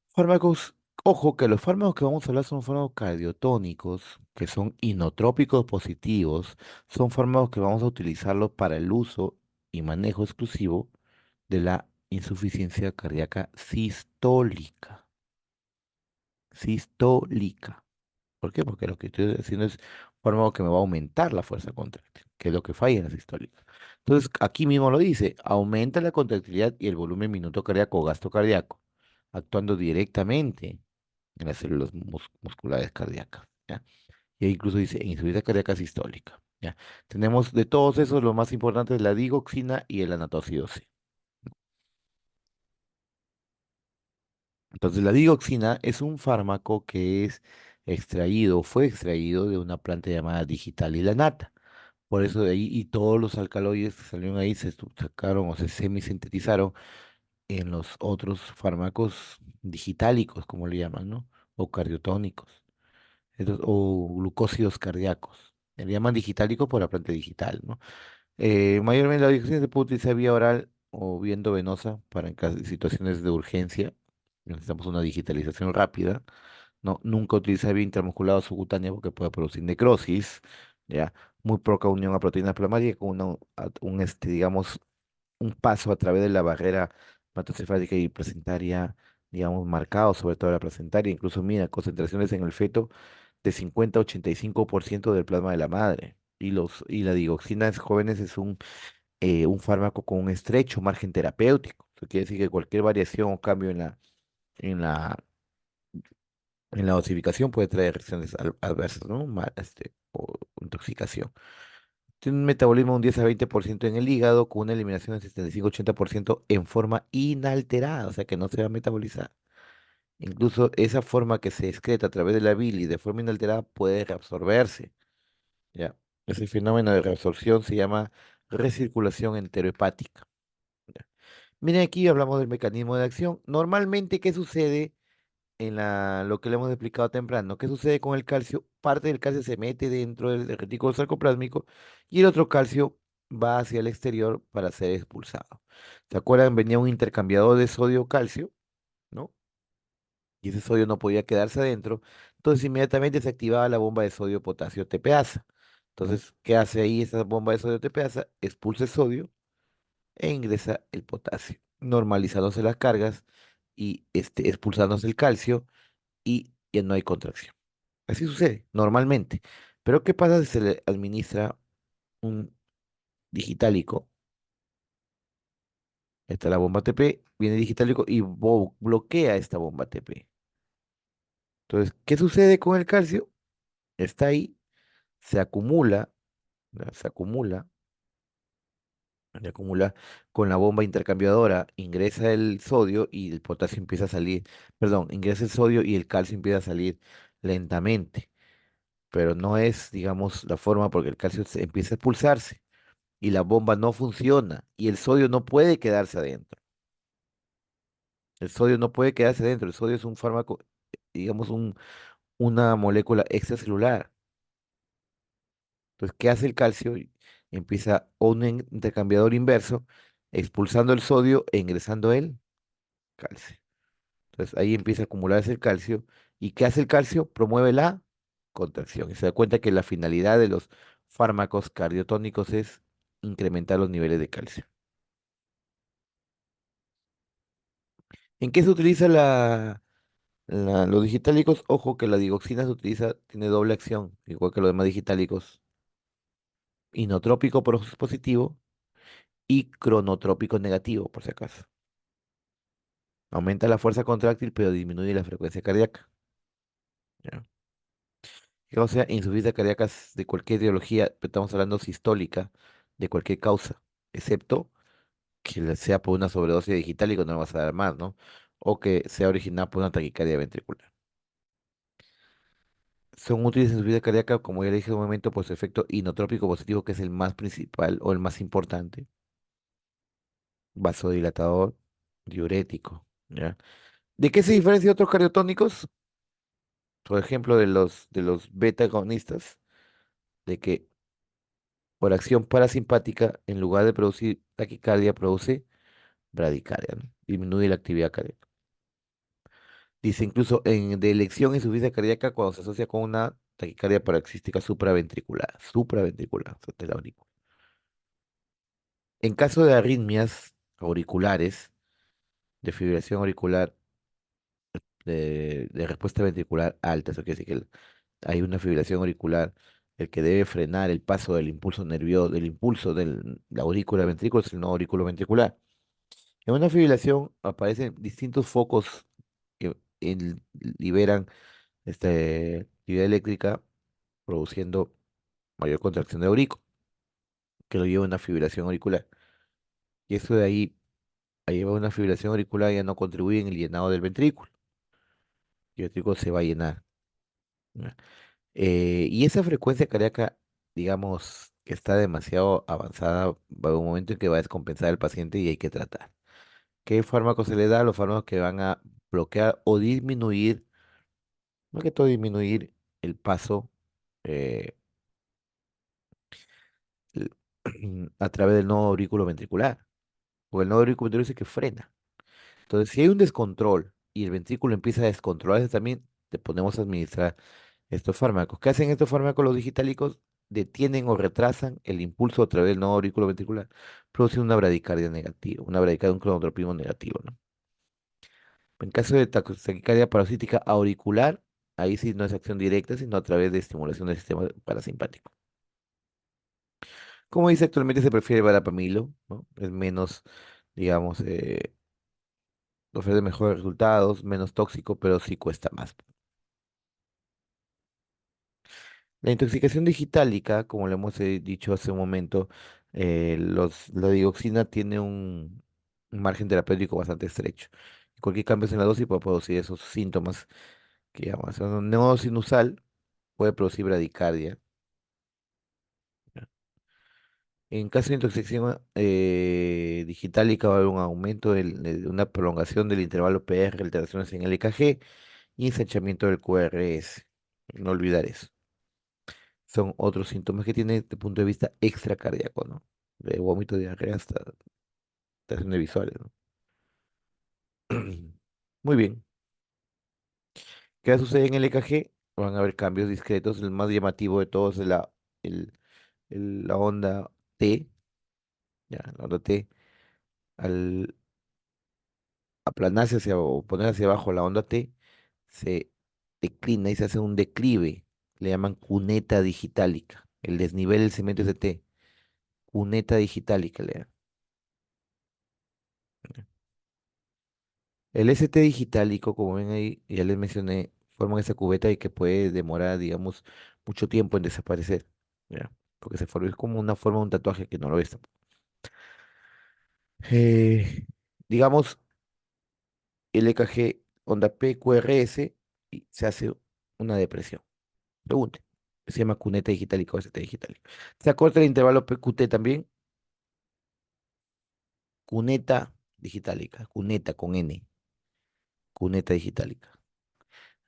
fármacos, ojo que los fármacos que vamos a hablar son fármacos cardiotónicos, que son inotrópicos positivos, son fármacos que vamos a utilizarlos para el uso y manejo exclusivo de la insuficiencia cardíaca sistólica. Sistólica. ¿Por qué? Porque lo que estoy haciendo es fármaco que me va a aumentar la fuerza contráctil, que es lo que falla en la sistólica. Entonces, aquí mismo lo dice, aumenta la contractilidad y el volumen minuto cardíaco o gasto cardíaco, actuando directamente en las células musculares cardíacas, ¿ya? Y ahí incluso dice insuficiencia cardíaca sistólica, ¿ya? Tenemos de todos esos, lo más importante es la digoxina y el anatocidose. Entonces, la digoxina es un fármaco que es extraído, fue extraído de una planta llamada digitalilanata. Por eso de ahí, y todos los alcaloides que salieron ahí se sacaron o se semisintetizaron en los otros fármacos digitálicos, como le llaman, ¿no? O cardiotónicos, o glucósidos cardíacos. Le llaman digitálicos por la planta digital, ¿no? Mayormente la digoxina se puede utilizar vía oral o vía endovenosa para en situaciones de urgencia. Necesitamos una digitalización rápida. No, nunca utilizar vía intramuscular o subcutánea porque puede producir necrosis, ¿ya? Muy poca unión a proteínas plasmáticas con digamos, un paso a través de la barrera hematoencefálica y placentaria, digamos, marcado, sobre todo la placentaria, incluso mira, concentraciones en el feto de 50 a 85% del plasma de la madre. Y la digoxina en jóvenes es un fármaco con un estrecho margen terapéutico. Eso quiere decir que cualquier variación o cambio en la en la dosificación puede traer reacciones adversas, ¿no? O intoxicación. Tiene un metabolismo de un 10 a 20% en el hígado, con una eliminación del 75-80% en forma inalterada, o sea que no se va a metabolizar. Incluso esa forma que se excreta a través de la bilis de forma inalterada puede reabsorberse, ¿ya? Ese fenómeno de reabsorción se llama recirculación enterohepática. ¿Ya? Miren, aquí hablamos del mecanismo de acción. Normalmente, ¿qué sucede? Lo que le hemos explicado temprano. ¿Qué sucede con el calcio? Parte del calcio se mete dentro del retículo sarcoplásmico y el otro calcio va hacia el exterior para ser expulsado. ¿Se acuerdan? Venía un intercambiador de sodio-calcio, ¿no? Y ese sodio no podía quedarse adentro. Entonces inmediatamente se activaba la bomba de sodio-potasio TPasa. Entonces, ¿qué hace ahí esa bomba de sodio TPasa? Expulsa el sodio e ingresa el potasio, normalizándose las cargas y expulsándose el calcio y ya no hay contracción. Así sucede normalmente. Pero ¿qué pasa si se le administra un digitálico? Está la bomba ATP, viene digitálico y bloquea esta bomba ATP. Entonces, ¿qué sucede con el calcio? Está ahí, se acumula, ¿ya? Se acumula con la bomba intercambiadora, ingresa el sodio y el potasio empieza a salir, perdón, ingresa el sodio y el calcio empieza a salir lentamente, pero no es, digamos, la forma porque el calcio empieza a expulsarse y la bomba no funciona y el sodio no puede quedarse adentro. El sodio no puede quedarse adentro. El sodio es un fármaco, digamos, una molécula extracelular. Entonces, ¿qué hace el calcio? Empieza un intercambiador inverso, expulsando el sodio e ingresando el calcio. Entonces, ahí empieza a acumularse el calcio. ¿Y qué hace el calcio? Promueve la contracción. Y se da cuenta que la finalidad de los fármacos cardiotónicos es incrementar los niveles de calcio. ¿En qué se utiliza los digitálicos? Ojo que la digoxina se utiliza, tiene doble acción, igual que los demás digitálicos. Inotrópico positivo y cronotrópico negativo, por si acaso. Aumenta la fuerza contráctil, pero disminuye la frecuencia cardíaca. ¿Ya? que causa insuficiencia cardíaca de cualquier etiología, pero estamos hablando sistólica, de cualquier causa, excepto que sea por una sobredosis digital y que no le vas a dar más, ¿no? O que sea originada por una taquicardia ventricular. Son útiles en insuficiencia cardíaca, como ya le dije en un momento, por su efecto inotrópico positivo, que es el más principal o el más importante, vasodilatador, diurético, ¿ya? ¿De qué se diferencia de otros cardiotónicos? Por ejemplo, de los beta agonistas, de que por acción parasimpática, en lugar de producir taquicardia, produce bradicardia, ¿no? Disminuye la actividad cardíaca. Dice incluso de elección insuficiencia cardíaca cuando se asocia con una taquicardia paroxística supraventricular, o sea, te la único. En caso de arritmias auriculares, de fibrilación auricular, de respuesta ventricular alta, eso quiere decir que hay una fibrilación auricular, el que debe frenar el paso del impulso nervioso, del impulso de la aurícula ventrícula es el nodo auriculo ventricular. En una fibrilación aparecen distintos focos que liberan actividad eléctrica produciendo mayor contracción de aurícula, que lo lleva a una fibrilación auricular. Y eso de ahí, a llevar una fibrilación auricular, ya no contribuye en el llenado del ventrículo. Y el ventrículo se va a llenar, ¿ya? Y esa frecuencia cardíaca, digamos, que está demasiado avanzada, va a haber un momento en que va a descompensar al paciente y hay que tratar. ¿Qué fármacos se le da? Los fármacos que van a bloquear o disminuir, más que todo disminuir el paso eh, el- a través del nodo aurículo ventricular. Porque el nodo aurículo ventricular es el que frena. Entonces, si hay un descontrol y el ventrículo empieza a descontrolarse también, te ponemos a administrar estos fármacos. ¿Qué hacen estos fármacos los digitálicos? Detienen o retrasan el impulso a través del nodo auriculo ventricular, produciendo una bradicardia negativa, una bradicardia, un cronotropismo negativo, ¿no? En caso de taquicardia paroxística auricular, ahí sí no es acción directa, sino a través de estimulación del sistema parasimpático. Como dice, actualmente se prefiere el verapamilo, ¿no? Es menos, digamos, ofrece mejores resultados, menos tóxico, pero sí cuesta más. La intoxicación digitálica, como le hemos dicho hace un momento, la dioxina tiene un margen terapéutico bastante estrecho. Cualquier cambio en la dosis puede producir esos síntomas que llamamos. Un nodo sinusal puede producir bradicardia. ¿Ya? En caso de intoxicación digitálica va a haber un aumento, una prolongación del intervalo PR, alteraciones en el EKG y ensanchamiento del QRS. No olvidar eso. Son otros síntomas que tiene desde el punto de vista extracardíaco, ¿no? De vómito, diarrea hasta alteraciones visuales, ¿no? Muy bien. ¿Qué va a suceder en el EKG? Van a haber cambios discretos. El más llamativo de todos es el- la onda T, ya, la onda T. Al aplanarse o poner hacia abajo la onda T, se declina y se hace un declive. Le llaman cuneta digitálica. El desnivel del cemento es de T. Cuneta digitálica le llaman. El ST digitálico, como ven ahí, ya les mencioné, forman esa cubeta y que puede demorar, digamos, mucho tiempo en desaparecer, ¿ya? Porque se forma, es como una forma de un tatuaje que no lo es tampoco. Eh, digamos, el EKG onda PQRS y se hace una depresión. Pregunte. Se llama cuneta digitálica o ST digitálica. Se acorta el intervalo PQT también, cuneta digitálica, cuneta con N, cuneta digitálica.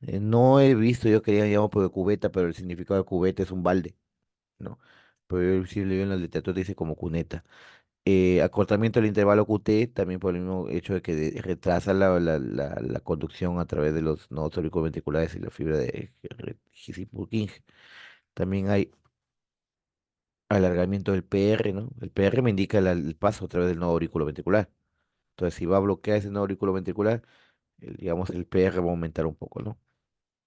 No he visto yo que hayan llamado por cubeta, pero el significado de cubeta es un balde, ¿no? Pero yo sí leo en la literatura dice como cuneta. Acortamiento del intervalo QT, también por el mismo hecho de que retrasa la conducción a través de los nodos auriculoventriculares y la fibra de Hissing-Purkinje. También hay alargamiento del PR, ¿no? El PR me indica el paso a través del nodo auriculoventricular. Entonces, si va a bloquear ese nodo auriculoventricular, digamos, el PR va a aumentar un poco, ¿no?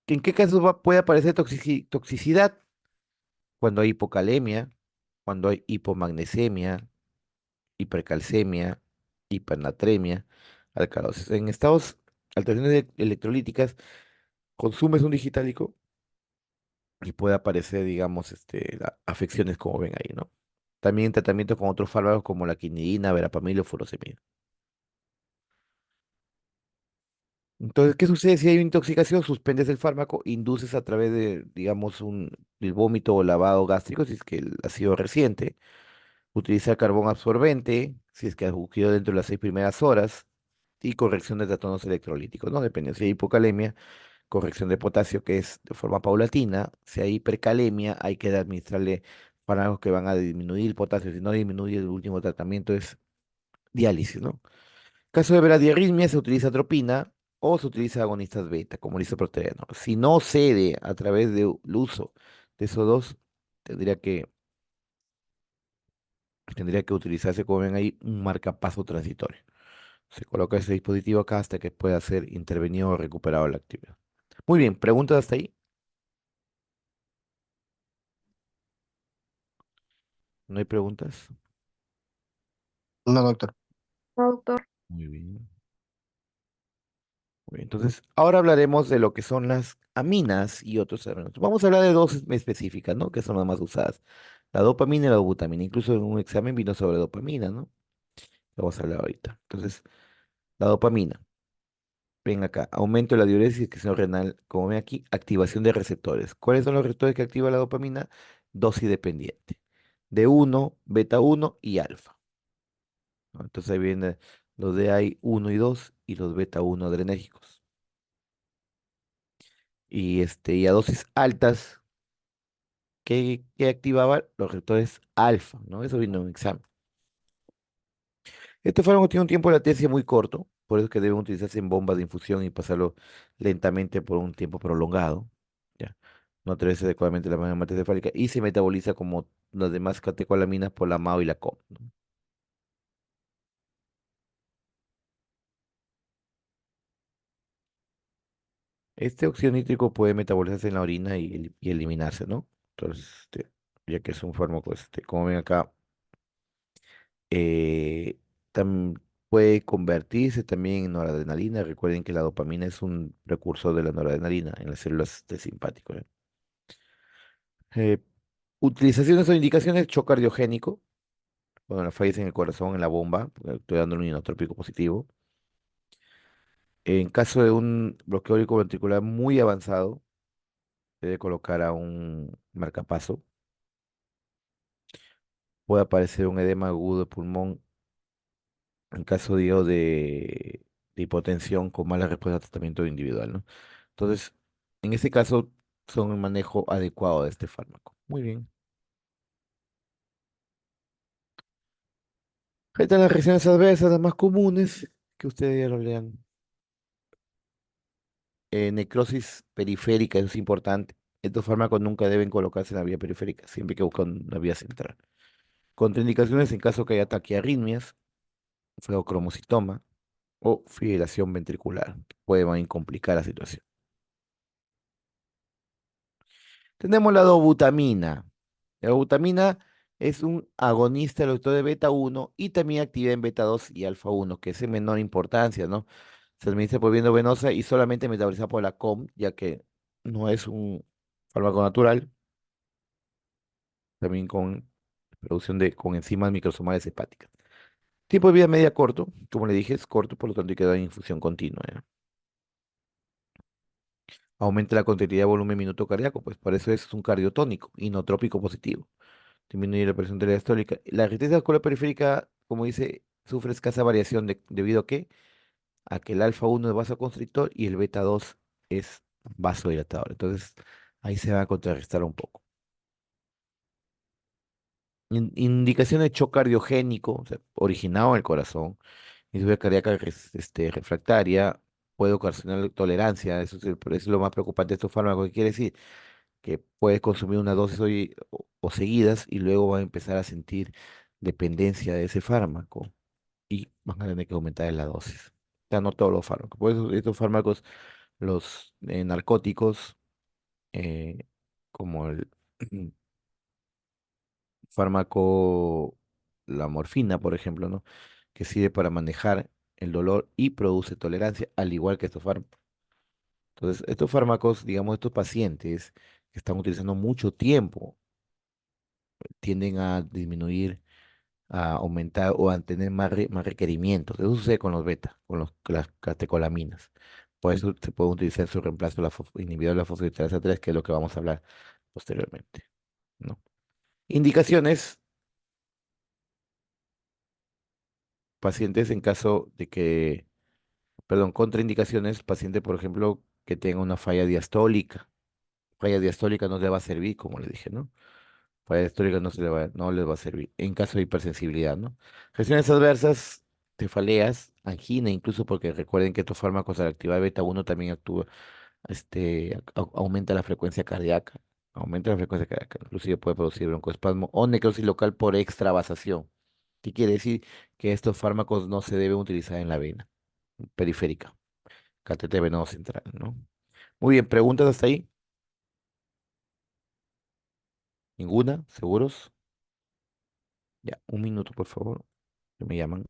¿En qué casos puede aparecer toxicidad? Cuando hay hipocalemia, cuando hay hipomagnesemia, hipercalcemia, hipernatremia, alcalosis. En estados, alteraciones electrolíticas, consumes un digitálico y puede aparecer, digamos, afecciones como ven ahí, ¿no? También tratamientos con otros fármacos como la quinidina, verapamil o furosemida. Entonces, ¿qué sucede si hay una intoxicación? Suspendes el fármaco, induces a través de, digamos, el vómito o lavado gástrico, si es que ha sido reciente. Utilizar carbón absorbente, si es que ha ocurrido dentro de las 6 primeras horas. Y corrección de trastornos electrolíticos, ¿no? Depende. Si hay hipocalemia, corrección de potasio, que es de forma paulatina. Si hay hipercalemia, hay que administrarle fármacos que van a disminuir el potasio. Si no disminuye, el último tratamiento es diálisis, ¿no? Caso de bradiarritmia, se utiliza atropina o se utiliza agonistas beta, como lisoproteína. Si no cede a través del uso de esos dos, tendría que, tendría que utilizarse, como ven ahí, un marcapaso transitorio. Se coloca ese dispositivo acá hasta que pueda ser intervenido o recuperado la actividad. Muy bien, ¿preguntas hasta ahí? ¿No hay preguntas? No, doctor. Doctor, Muy bien. Muy bien. Entonces, ahora hablaremos de lo que son las aminas y otros elementos. Vamos a hablar de dos específicas, ¿no? Que son las más usadas. La dopamina y la dobutamina. Incluso en un examen vino sobre dopamina, ¿no? Vamos a hablar ahorita. Entonces, la dopamina. Ven acá. Aumento de la diuresis y excreción renal. Como ven aquí, activación de receptores. ¿Cuáles son los receptores que activa la dopamina? Dosis dependiente. D uno, beta uno y alfa, ¿no? Entonces ahí vienen los DAI uno y 2 y los beta uno adrenérgicos. Y a dosis altas, ¿qué activaba? Los receptores alfa, ¿no? Eso vino en un examen. Este fármaco tiene un tiempo de latencia muy corto, por eso es que deben utilizarse en bombas de infusión y pasarlo lentamente por un tiempo prolongado. ¿Ya? No atraviesa adecuadamente la membrana hematoencefálica y se metaboliza como las demás catecolaminas por la MAO y la COM, ¿no? Este óxido nítrico puede metabolizarse en la orina y eliminarse, ¿no? Entonces, ya que es un fármaco, como ven acá, eh, puede convertirse también en noradrenalina. Recuerden que la dopamina es un precursor de la noradrenalina en las células del simpático, ¿eh? Eh, Utilizaciones o indicaciones, shock cardiogénico, cuando la falla en el corazón, en la bomba, porque estoy dando un inotrópico positivo. En caso de un bloqueo ventricular muy avanzado, debe colocar a un marcapaso. Puede aparecer un edema agudo de pulmón en caso, digo, de hipotensión con mala respuesta al tratamiento individual, ¿no? Entonces, en este caso, son un manejo adecuado de este fármaco. Muy bien. Ahí están las reacciones adversas, las más comunes, que ustedes ya lo lean. Necrosis periférica, eso es importante. Estos fármacos nunca deben colocarse en la vía periférica, siempre hay que buscar una vía central. Contraindicaciones en caso que haya taquiarritmias, feocromocitoma o fibrilación ventricular, que pueden complicar la situación. Tenemos la dobutamina. La dobutamina es un agonista del receptor de beta uno y también activa en beta 2 y alfa uno, que es de menor importancia, ¿no? Se administra por vía venosa y solamente metabolizada por la COM, ya que no es un fármaco natural, también con producción con enzimas microsomales hepáticas. Tiempo de vida media corto, como le dije, es corto, por lo tanto hay que dar infusión continua, ¿eh? Aumenta la contractilidad de volumen minuto cardíaco, pues por eso es un cardiotónico, inotrópico positivo. Disminuye la presión diastólica. La resistencia vascular periférica, como dice, sufre escasa variación debido a qué? A que el alfa uno es vasoconstrictor y el beta 2 es vasodilatador. Entonces, ahí se va a contrarrestar un poco. Indicación de shock cardiogénico, o sea, originado en el corazón, insuficiencia cardíaca refractaria, puede ocasionar tolerancia, eso es lo más preocupante de estos fármacos. ¿Qué quiere decir? Que puedes consumir una dosis hoy o seguidas y luego va a empezar a sentir dependencia de ese fármaco y van a tener que aumentar la dosis. O sea, no todos los fármacos. Por eso estos fármacos, los narcóticos, eh, como el fármaco, la morfina, por ejemplo, ¿no? Que sirve para manejar el dolor y produce tolerancia, al igual que estos fármacos. Entonces, estos fármacos, digamos, estos pacientes que están utilizando mucho tiempo tienden a disminuir, a aumentar o a tener más requerimientos. Eso sucede con los beta, con las catecolaminas. Por eso se puede utilizar en su reemplazo la inhibidor de la fosfodiesterasa 3, que es lo que vamos a hablar posteriormente, ¿no? Indicaciones, pacientes en caso de que, perdón, contraindicaciones, paciente, por ejemplo, que tenga una falla diastólica. Falla diastólica no le va a servir, como le dije, ¿no? Falla diastólica no les va a servir. En caso de hipersensibilidad, ¿no? Gestiones adversas, cefaleas, angina, incluso porque recuerden que estos fármacos al activar beta 1 también actúa, aumenta la frecuencia cardíaca. Aumenta la frecuencia cardíaca, inclusive puede producir broncoespasmo o necrosis local por extravasación. ¿Qué quiere decir? Que estos fármacos no se deben utilizar en la vena periférica, catéter venoso central, ¿no? Muy bien, ¿preguntas hasta ahí? ¿Ninguna? ¿Seguros? Ya, un minuto, por favor, que me llaman.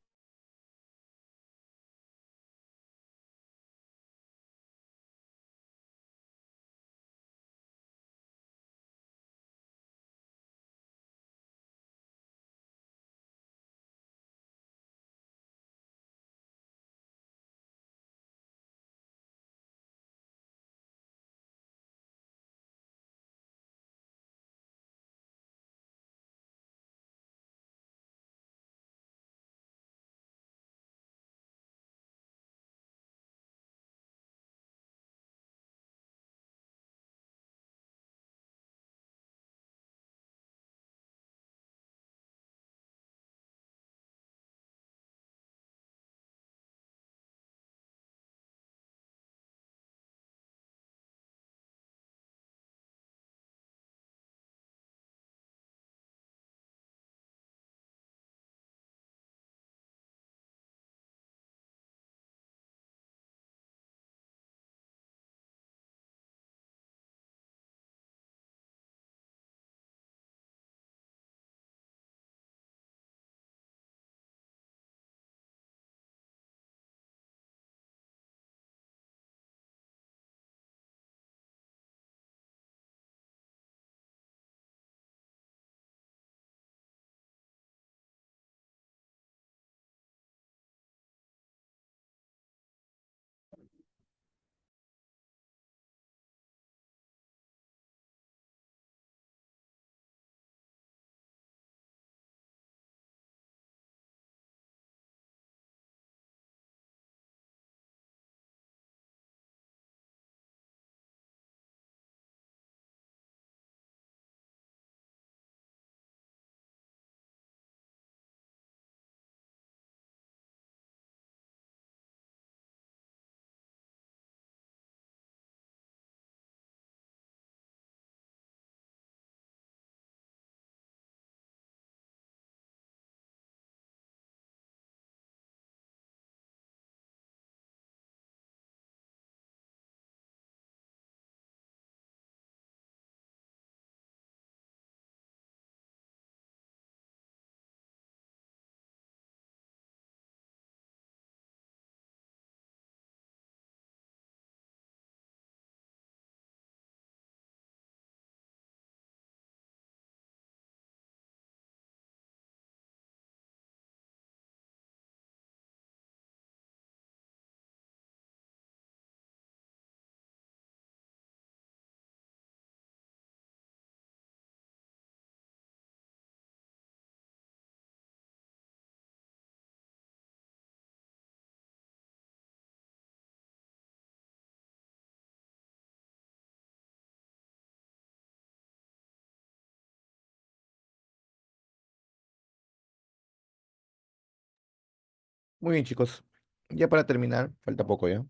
Muy bien, chicos. Ya para terminar, falta poco ya.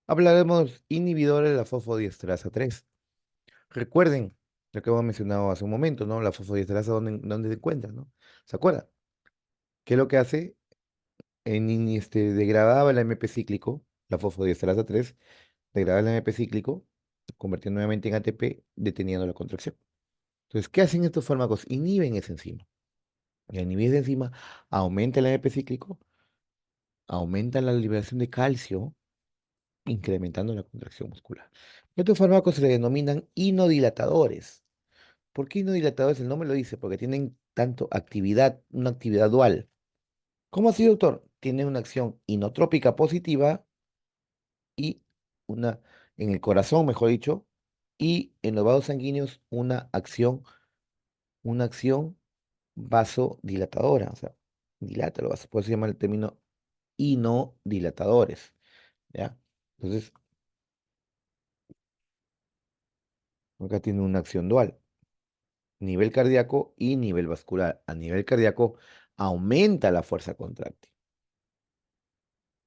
Hablaremos inhibidores de la fosfodiesterasa 3. Recuerden lo que hemos mencionado hace un momento, ¿no? La fosfodiesterasa, ¿dónde se encuentra, ¿no? ¿Se acuerdan? ¿Qué es lo que hace? Degradaba el AMP cíclico, la fosfodiesterasa 3, degradaba el AMP cíclico, convirtiendo nuevamente en ATP, deteniendo la contracción. Entonces, ¿qué hacen estos fármacos? Inhiben esa enzima. Y al inhibir esa enzima, aumenta el AMP cíclico, aumenta la liberación de calcio, incrementando la contracción muscular. Estos fármacos se le denominan inodilatadores. ¿Por qué inodilatadores? El nombre lo dice, porque tienen tanto actividad, una actividad dual. ¿Cómo así, doctor? Tiene una acción inotrópica positiva y una en el corazón, mejor dicho, y en los vasos sanguíneos una acción vasodilatadora, o sea, dilata los vasos, por eso se llama el término inodilatadores, ¿ya? Entonces, acá tiene una acción dual, nivel cardíaco y nivel vascular. A nivel cardíaco aumenta la fuerza contráctil,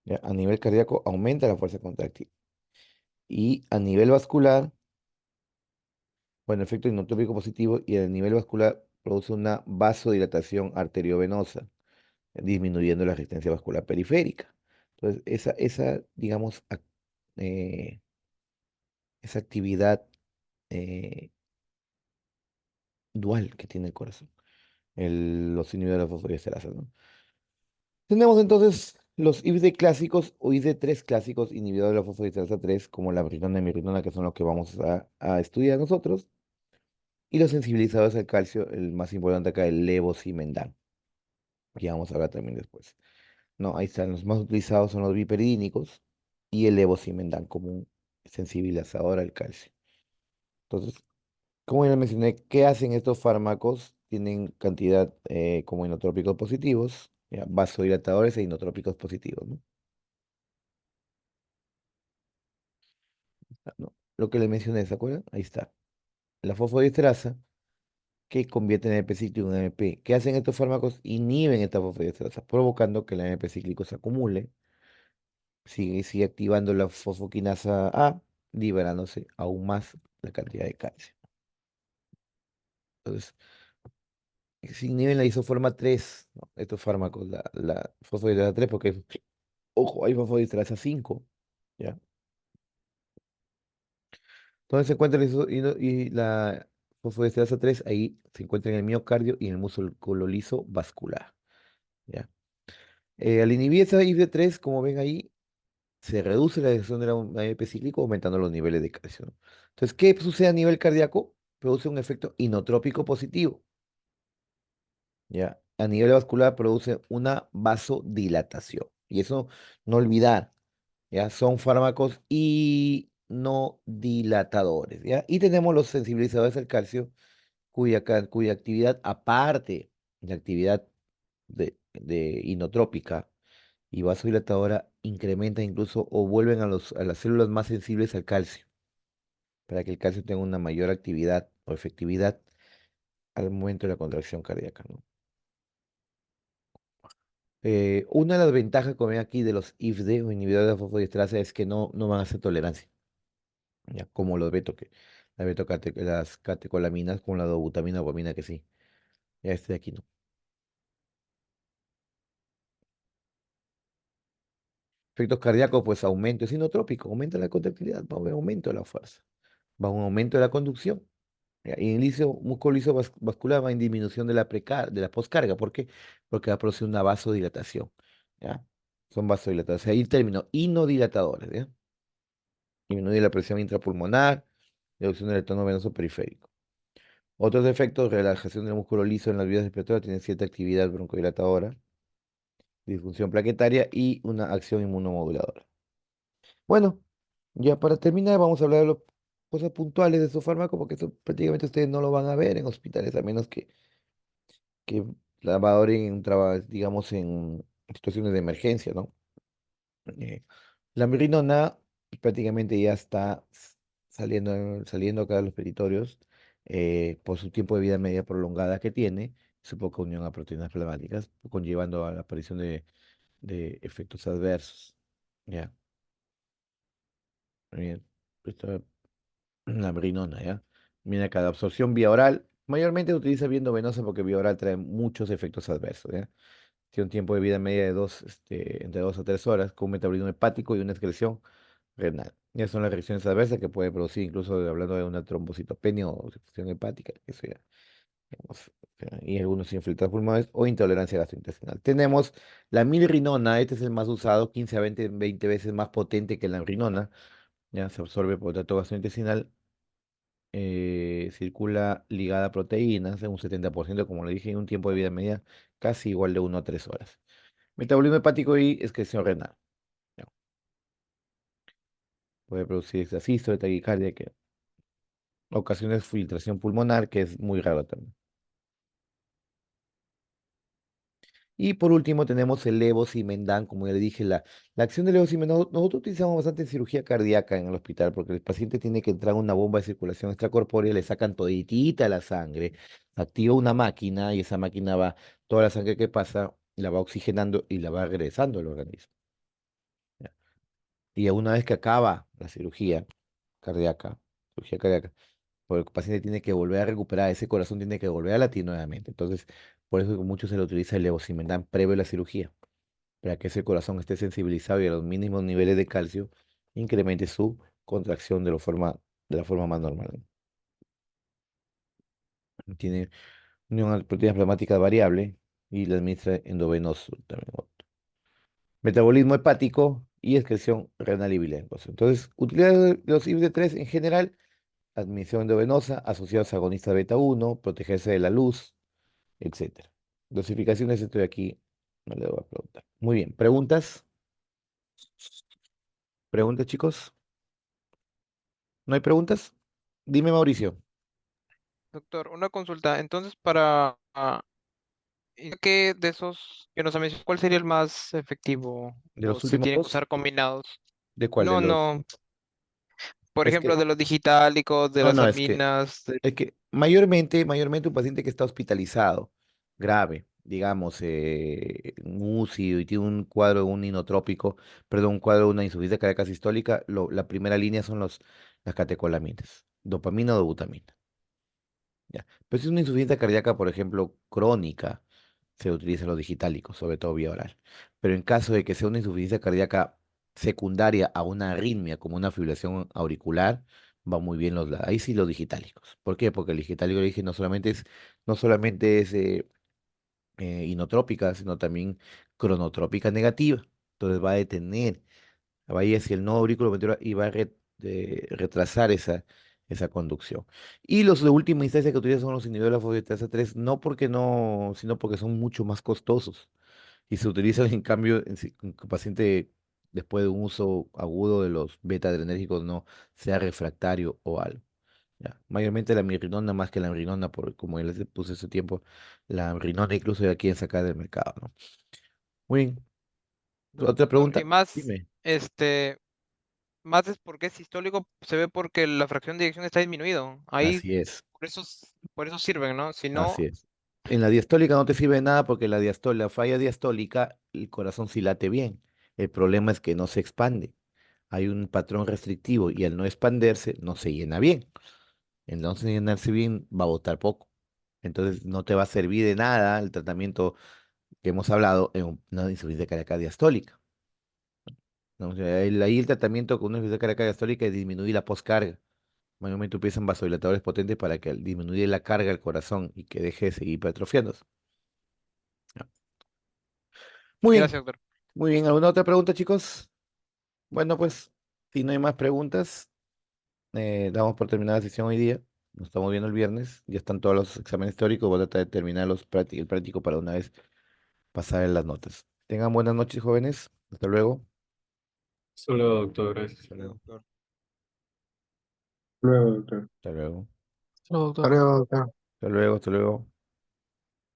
¿ya? A nivel cardíaco aumenta la fuerza contráctil. Y a nivel vascular, bueno, efecto inotrópico positivo y a nivel vascular produce una vasodilatación arteriovenosa, disminuyendo la resistencia vascular periférica. Entonces, digamos, eh, esa actividad eh, dual que tiene el corazón, los inhibidores de la fosfodiesterasa, ¿no? Tenemos entonces los IFD clásicos o IFD3 clásicos, inhibidores de la fosfodiesterasa 3, como la brinona y mirrinona, que son los que vamos a estudiar nosotros, y los sensibilizadores al calcio, el más importante acá, el levosimendan, que vamos a hablar también después. No, ahí están, los más utilizados son los biperidínicos y el levosimendan como un sensibilizador al calcio. Entonces, como ya mencioné, ¿qué hacen estos fármacos? Tienen cantidad como inotrópicos positivos, ya, vasodilatadores e inotrópicos positivos, ¿no? Ah, no, lo que le mencioné, ¿se acuerdan? Ahí está. La fosfodiesterasa que convierte en AMP cíclico en AMP. ¿Qué hacen estos fármacos? Inhiben esta fosfodiesterasa, provocando que el AMP cíclico se acumule, sigue activando la fosfoquinasa A, liberándose aún más la cantidad de calcio. Entonces, se inhiben la isoforma 3, ¿no? Estos fármacos, la fosfodiesterasa 3, porque, ojo, hay fosfodiesterasa 5, ¿ya? Entonces se encuentra la fosfodiesterasa 3, ahí se encuentra en el miocardio y en el músculo liso vascular, ¿ya? Al inhibir esa IF3, como ven ahí, se reduce la digestión del AMP cíclico, aumentando los niveles de calcio, ¿no? Entonces, ¿qué sucede a nivel cardíaco? Produce un efecto inotrópico positivo, ¿ya? A nivel vascular produce una vasodilatación. Y eso no olvidar, ¿ya? Son fármacos inodilatadores, ¿ya? Y tenemos los sensibilizadores al calcio, cuya actividad, aparte de actividad de inotrópica y vasodilatadora, incrementa incluso o vuelven a las células más sensibles al calcio, para que el calcio tenga una mayor actividad o efectividad al momento de la contracción cardíaca, ¿no? Una de las ventajas, como ven aquí, de los IFD o inhibidores de fosfodiesterasa es que no van a hacer tolerancia, ¿ya? Como las catecolaminas, como la dobutamina, dopamina, que sí. Ya este de aquí no. Efectos cardíacos, pues aumento, es inotrópico, aumenta la contractilidad, va a haber aumento de la fuerza, va a un aumento de la conducción. Ya, y el músculo liso vascular va en disminución de la poscarga. ¿Por qué? Porque va a producir una vasodilatación. ¿Ya? Son vasodilatadores. Ahí el término, inodilatadores. ¿Ya? Disminuye la presión intrapulmonar, reducción del tono venoso periférico. Otros efectos, relajación del músculo liso en las vías respiratorias, tienen cierta actividad broncodilatadora, disfunción plaquetaria y una acción inmunomoduladora. Bueno, ya para terminar, vamos a hablar de las cosas puntuales de estos fármacos, porque eso prácticamente ustedes no lo van a ver en hospitales, a menos que valoren digamos, en situaciones de emergencia, ¿no? La mirrinona prácticamente ya está saliendo acá de los peritorios por su tiempo de vida media prolongada que tiene, su poca unión a proteínas plasmáticas, conllevando a la aparición de efectos adversos. Ya, muy bien. Esta la mirrinona, ¿ya? Mira, cada absorción vía oral, mayormente se utiliza vía venosa porque vía oral trae muchos efectos adversos, ¿ya? Tiene un tiempo de vida media de entre 2 a 3 horas, con un metabolismo hepático y una excreción renal. Esas son las reacciones adversas que puede producir, incluso hablando de una trombocitopenia o disfunción hepática, eso ya, digamos, y algunos infiltrados pulmonares o intolerancia gastrointestinal. Tenemos la milrinona, este es el más usado, 15 a 20 veces más potente que la rinona, ya se absorbe por tracto gastrointestinal, circula ligada a proteínas en un 70%, como le dije, y un tiempo de vida media casi igual de 1 a 3 horas. Metabolismo hepático y excreción renal. Ya. Puede producir extrasístole, taquicardia, que ocasiones filtración pulmonar, que es muy raro también. Y por último tenemos el levosimendan, como ya le dije, la acción del levosimendan. Nosotros utilizamos bastante en cirugía cardíaca en el hospital porque el paciente tiene que entrar a una bomba de circulación extracorpórea, le sacan toditita la sangre, activa una máquina y esa máquina va, toda la sangre que pasa, la va oxigenando y la va regresando al organismo. ¿Ya? Y una vez que acaba la cirugía cardíaca, porque el paciente tiene que volver a recuperar, ese corazón tiene que volver a latir nuevamente. Entonces, por eso mucho se le utiliza el levosimendan previo a la cirugía, para que ese corazón esté sensibilizado y a los mínimos niveles de calcio incremente su contracción de la forma más normal. Tiene unión a proteínas plasmáticas variable y la administra endovenoso también. Metabolismo hepático y excreción renal y biliar. Entonces, utilidad de los IBD3 en general, admisión endovenosa, asociados a agonistas beta 1, protegerse de la luz, etcétera. Dosificaciones estoy aquí, no le voy a preguntar. Muy bien, ¿preguntas? ¿Preguntas, chicos? ¿No hay preguntas? Dime, Mauricio, Doctor, una consulta. Entonces, para ¿qué de esos que nos ha mencionado, cuál sería el más efectivo? de ¿O los se últimos tienen que dos, usar combinados? ¿de cuál de No, los? no. Por Es ejemplo, que, de los digitálicos, de no, las no, alminas. es que mayormente un paciente que está hospitalizado, grave, digamos, un UCI y tiene un cuadro de un inotrópico, perdón, un cuadro de una insuficiencia cardíaca sistólica, la primera línea son las catecolaminas, dopamina o dobutamina. ¿Ya? Pero si es una insuficiencia cardíaca, por ejemplo, crónica, se utilizan los digitálicos, sobre todo vía oral. Pero en caso de que sea una insuficiencia cardíaca secundaria a una arritmia, como una fibrilación auricular, va muy bien ahí sí los digitálicos. ¿Por qué? Porque el digitálico, le dije, no solamente es inotrópica, sino también cronotrópica negativa. Entonces va a detener, va a ir hacia el nodo auricular ventricular y va a retrasar esa conducción. Y los de última instancia que utilizan son los inhibidores de la fosfatasa 3, no, sino porque son mucho más costosos y se utilizan en cambio en que el paciente después de un uso agudo de los beta-adrenérgicos no sea refractario o algo. ¿Ya? Mayormente la mirrinona más que la amrinona, por como ya les puse hace tiempo, la amrinona incluso ya quieren sacar del mercado, ¿no? Muy bien. ¿Otra Doctor, pregunta? y más, Dime. más es porque es sistólico, se ve porque la fracción de eyección está disminuido. Ahí, Así es. por eso sirven, ¿no? Si no, Así es. En la diastólica no te sirve de nada porque la falla diastólica, el corazón sí late bien. El problema es que no se expande. Hay un patrón restrictivo y al no expandirse no se llena bien. El no se llenarse bien va a botar poco. Entonces no te va a servir de nada el tratamiento que hemos hablado en una insuficiencia cardíaca diastólica, ¿no? O sea, ahí el tratamiento con una insuficiencia cardíaca diastólica es disminuir la poscarga. Mayormente utilizan vasodilatadores potentes para que al disminuir la carga del corazón y que deje de seguir hipertrofiándose. Ya. Muy bien, gracias, doctor. muy bien. ¿Alguna otra pregunta, chicos? Bueno, pues, si no hay más preguntas, damos por terminada la sesión hoy día. Nos estamos viendo el viernes. Ya están todos los exámenes teóricos. Voy a tratar de terminar el práctico para una vez pasar en las notas. Tengan buenas noches, jóvenes. Hasta luego. Solo, doctor, gracias. Hasta luego. Doctor. Luego, doctor. Hasta luego. No, doctor. Hasta luego, doctor. Hasta luego. Hasta luego.